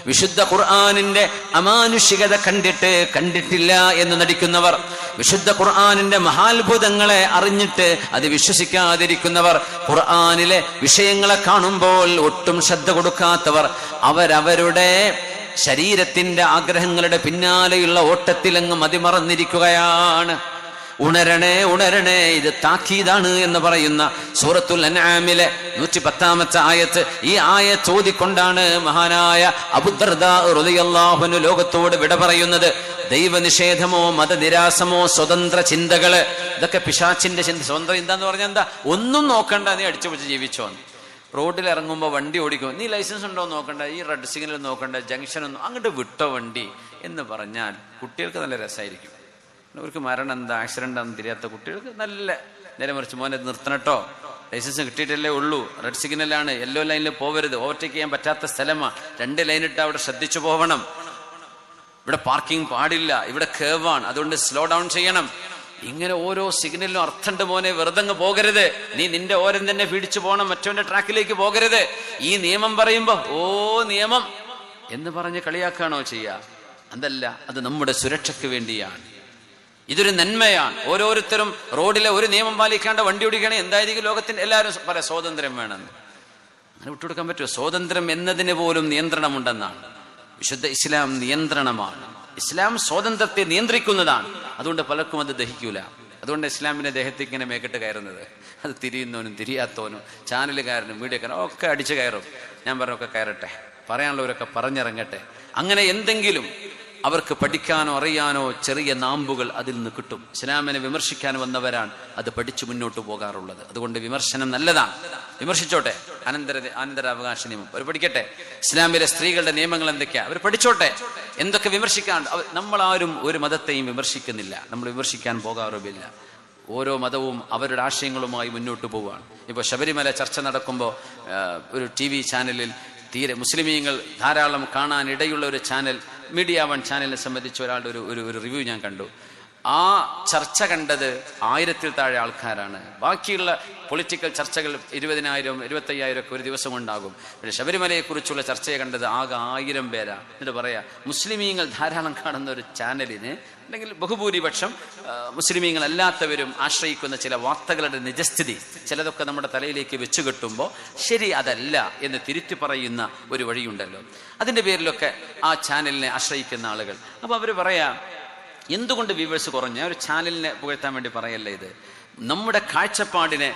വിശുദ്ധ ഖുർആനിന്റെ അമാനുഷികത കണ്ടിട്ടില്ല എന്ന് നടിക്കുന്നവർ, വിശുദ്ധ ഖുർആനിന്റെ മഹാത്ഭുതങ്ങളെ അറിഞ്ഞിട്ട് അത് വിശ്വസിക്കാതിരിക്കുന്നവർ, ഖുർആനിലെ വിഷയങ്ങളെ കാണുമ്പോൾ ഒട്ടും ശ്രദ്ധ കൊടുക്കാത്തവർ, അവരവരുടെ ശരീരത്തിന്റെ ആഗ്രഹങ്ങളുടെ പിന്നാലെയുള്ള ഓട്ടത്തിലങ്ങ് മതിമറന്നിരിക്കുകയാണ്. ഉണരണേ ഉണരണേ, ഇത് താക്കീതാണ് എന്ന് പറയുന്ന സൂറത്തുൽ അൻആമിലെ 110-ാമത്തെ ആയത്ത്. ഈ ആയത്ത് ഓതിക്കൊണ്ടാണ് മഹാനായ അബൂദർദാ റളിയല്ലാഹു അൻഹു ലോകത്തോട് വിട പറയുന്നത്. ദൈവനിഷേധമോ മതനിരാസമോ സ്വതന്ത്ര ചിന്തകള്, ഇതൊക്കെ പിശാചിന്റെ ചിന്ത. സ്വതന്ത്ര ചിന്ത എന്ന് പറഞ്ഞാൽ എന്താ? ഒന്നും നോക്കണ്ട, നീ അടിച്ചു പിടിച്ച് ജീവിച്ചോ. റോഡിൽ ഇറങ്ങുമ്പോൾ വണ്ടി ഓടിക്കും, നീ ലൈസൻസ് ഉണ്ടോ നോക്കണ്ട, ഈ റെഡ് സിഗ്നൽ നോക്കണ്ട, ജംഗ്ഷനൊന്നും അങ്ങോട്ട് വിട്ടോ വണ്ടി എന്ന് പറഞ്ഞാൽ കുട്ടികൾക്ക് നല്ല രസമായിരിക്കും. അവർക്ക് മരണം എന്താ, ആക്സിഡന്റ് ആണെന്ന് തിരിയാത്ത കുട്ടികൾക്ക് നല്ല നേരെ മറിച്ച്, മോനെ നിർത്തണട്ടോ, ലൈസൻസ് കിട്ടിയിട്ടല്ലേ ഉള്ളൂ, റെഡ് സിഗ്നലാണ്, യെല്ലോ ലൈനിൽ പോവരുത്, ഓവർടേക്ക് ചെയ്യാൻ പറ്റാത്ത സ്ഥലമാണ്, 2 ലൈനിട്ട് അവിടെ ശ്രദ്ധിച്ചു പോകണം, ഇവിടെ പാർക്കിംഗ് പാടില്ല, ഇവിടെ കേവാണ്, അതുകൊണ്ട് സ്ലോ ഡൗൺ ചെയ്യണം. ഇങ്ങനെ ഓരോ സിഗ്നലിനും അർത്ഥമുണ്ട് മോനെ, വെറുതെ പോകരുത്, നീ നിന്റെ ഓരം തന്നെ പിടിച്ചു പോകണം, മറ്റവന്റെ ട്രാക്കിലേക്ക് പോകരുത്. ഈ നിയമം പറയുമ്പോ നിയമം എന്ന് പറഞ്ഞ് കളിയാക്കാണോ ചെയ്യുക? അതല്ല, അത് നമ്മുടെ സുരക്ഷയ്ക്ക് വേണ്ടിയാണ്, ഇതൊരു നന്മയാണ്. ഓരോരുത്തരും റോഡിലെ ഒരു നിയമം പാലിക്കാണ്ട് വണ്ടി ഓടിക്കുകയാണെങ്കിൽ എന്തായിരിക്കും ലോകത്തിന്റെ എല്ലാവരും പറയാം സ്വാതന്ത്ര്യം വേണമെന്ന്. അങ്ങനെ വിട്ടുകൊടുക്കാൻ പറ്റുമോ? സ്വാതന്ത്ര്യം എന്നതിന് പോലും നിയന്ത്രണമുണ്ടെന്നാണ്. വിശുദ്ധ ഇസ്ലാം നിയന്ത്രണമാണ്, ഇസ്ലാം സ്വാതന്ത്ര്യത്തെ നിയന്ത്രിക്കുന്നതാണ്. അതുകൊണ്ട് പലർക്കും അത് ദഹിക്കൂല. അതുകൊണ്ട് ഇസ്ലാമിന്റെ ദേഹത്തേക്ക് ഇങ്ങനെ മേക്കിട്ട് കയറുന്നത്. അത് തിരിയുന്നവനും തിരിയാത്തവനും ചാനലുകാരനും മീഡിയക്കാരനും ഒക്കെ അടിച്ചു കയറും. ഞാൻ പറഞ്ഞൊക്കെ കയറട്ടെ, പറയാനുള്ളവരൊക്കെ പറഞ്ഞിറങ്ങട്ടെ. അങ്ങനെ എന്തെങ്കിലും അവർക്ക് പഠിക്കാനോ അറിയാനോ ചെറിയ നാമ്പുകൾ അതിൽ നിന്ന് കിട്ടും. ഇസ്ലാമിനെ വിമർശിക്കാൻ വന്നവരാണ് അത് പഠിച്ചു മുന്നോട്ട് പോകാറുള്ളത്. അതുകൊണ്ട് വിമർശനം നല്ലതാണ്, വിമർശിച്ചോട്ടെ. അനന്തരാവകാശ നിയമം അവർ പഠിക്കട്ടെ, ഇസ്ലാമിലെ സ്ത്രീകളുടെ നിയമങ്ങൾ എന്തൊക്കെയാ അവർ പഠിച്ചോട്ടെ. എന്തൊക്കെ വിമർശിക്കാൻ, നമ്മളാരും ഒരു മതത്തെയും വിമർശിക്കുന്നില്ല, നമ്മൾ വിമർശിക്കാൻ പോകാറുമില്ല. ഓരോ മതവും അവരുടെ ആശയങ്ങളുമായി മുന്നോട്ട് പോവുകയാണ്. ഇപ്പോൾ ശബരിമല ചർച്ച നടക്കുമ്പോൾ ഒരു TV ചാനലിൽ തീരെ മുസ്ലിമീങ്ങൾ ധാരാളം കാണാൻ ഇടയുള്ള ഒരു ചാനൽ, മീഡിയ 1 ചാനലിനെ സംബന്ധിച്ച് ഒരാളുടെ ഒരു റിവ്യൂ ഞാൻ കണ്ടു. ആ ചർച്ച കണ്ടത് 1000-ൽ താഴെ ആൾക്കാരാണ്. ബാക്കിയുള്ള പൊളിറ്റിക്കൽ ചർച്ചകൾ 20,000 25,000 ഒക്കെ ഒരു ദിവസം കൊണ്ടാകും. പക്ഷേ ശബരിമലയെക്കുറിച്ചുള്ള ചർച്ചയെ കണ്ടത് ആകെ 1000 പേരാ. എന്നിട്ട് പറയാ, മുസ്ലിമീങ്ങൾ ധാരാളം കാണുന്ന ഒരു ചാനലിന്, അല്ലെങ്കിൽ ബഹുഭൂരിപക്ഷം മുസ്ലിമീങ്ങൾ അല്ലാത്തവരും ആശ്രയിക്കുന്ന ചില വാർത്തകളുടെ നിജസ്ഥിതി ചിലതൊക്കെ നമ്മുടെ തലയിലേക്ക് വെച്ചു കെട്ടുമ്പോൾ ശരി അതല്ല എന്ന് തിരുത്തി പറയുന്ന ഒരു വഴിയുണ്ടല്ലോ. അതിൻ്റെ പേരിലൊക്കെ ആ ചാനലിനെ ആശ്രയിക്കുന്ന ആളുകൾ, അപ്പോൾ അവർ പറയാ, എന്തുകൊണ്ട് വ്യൂവേഴ്സ് കുറഞ്ഞ ഒരു ചാനലിനെ പുകഴ്ത്താൻ വേണ്ടി പറയല്ലേ, ഇത് നമ്മുടെ കാഴ്ചപ്പാടിനെ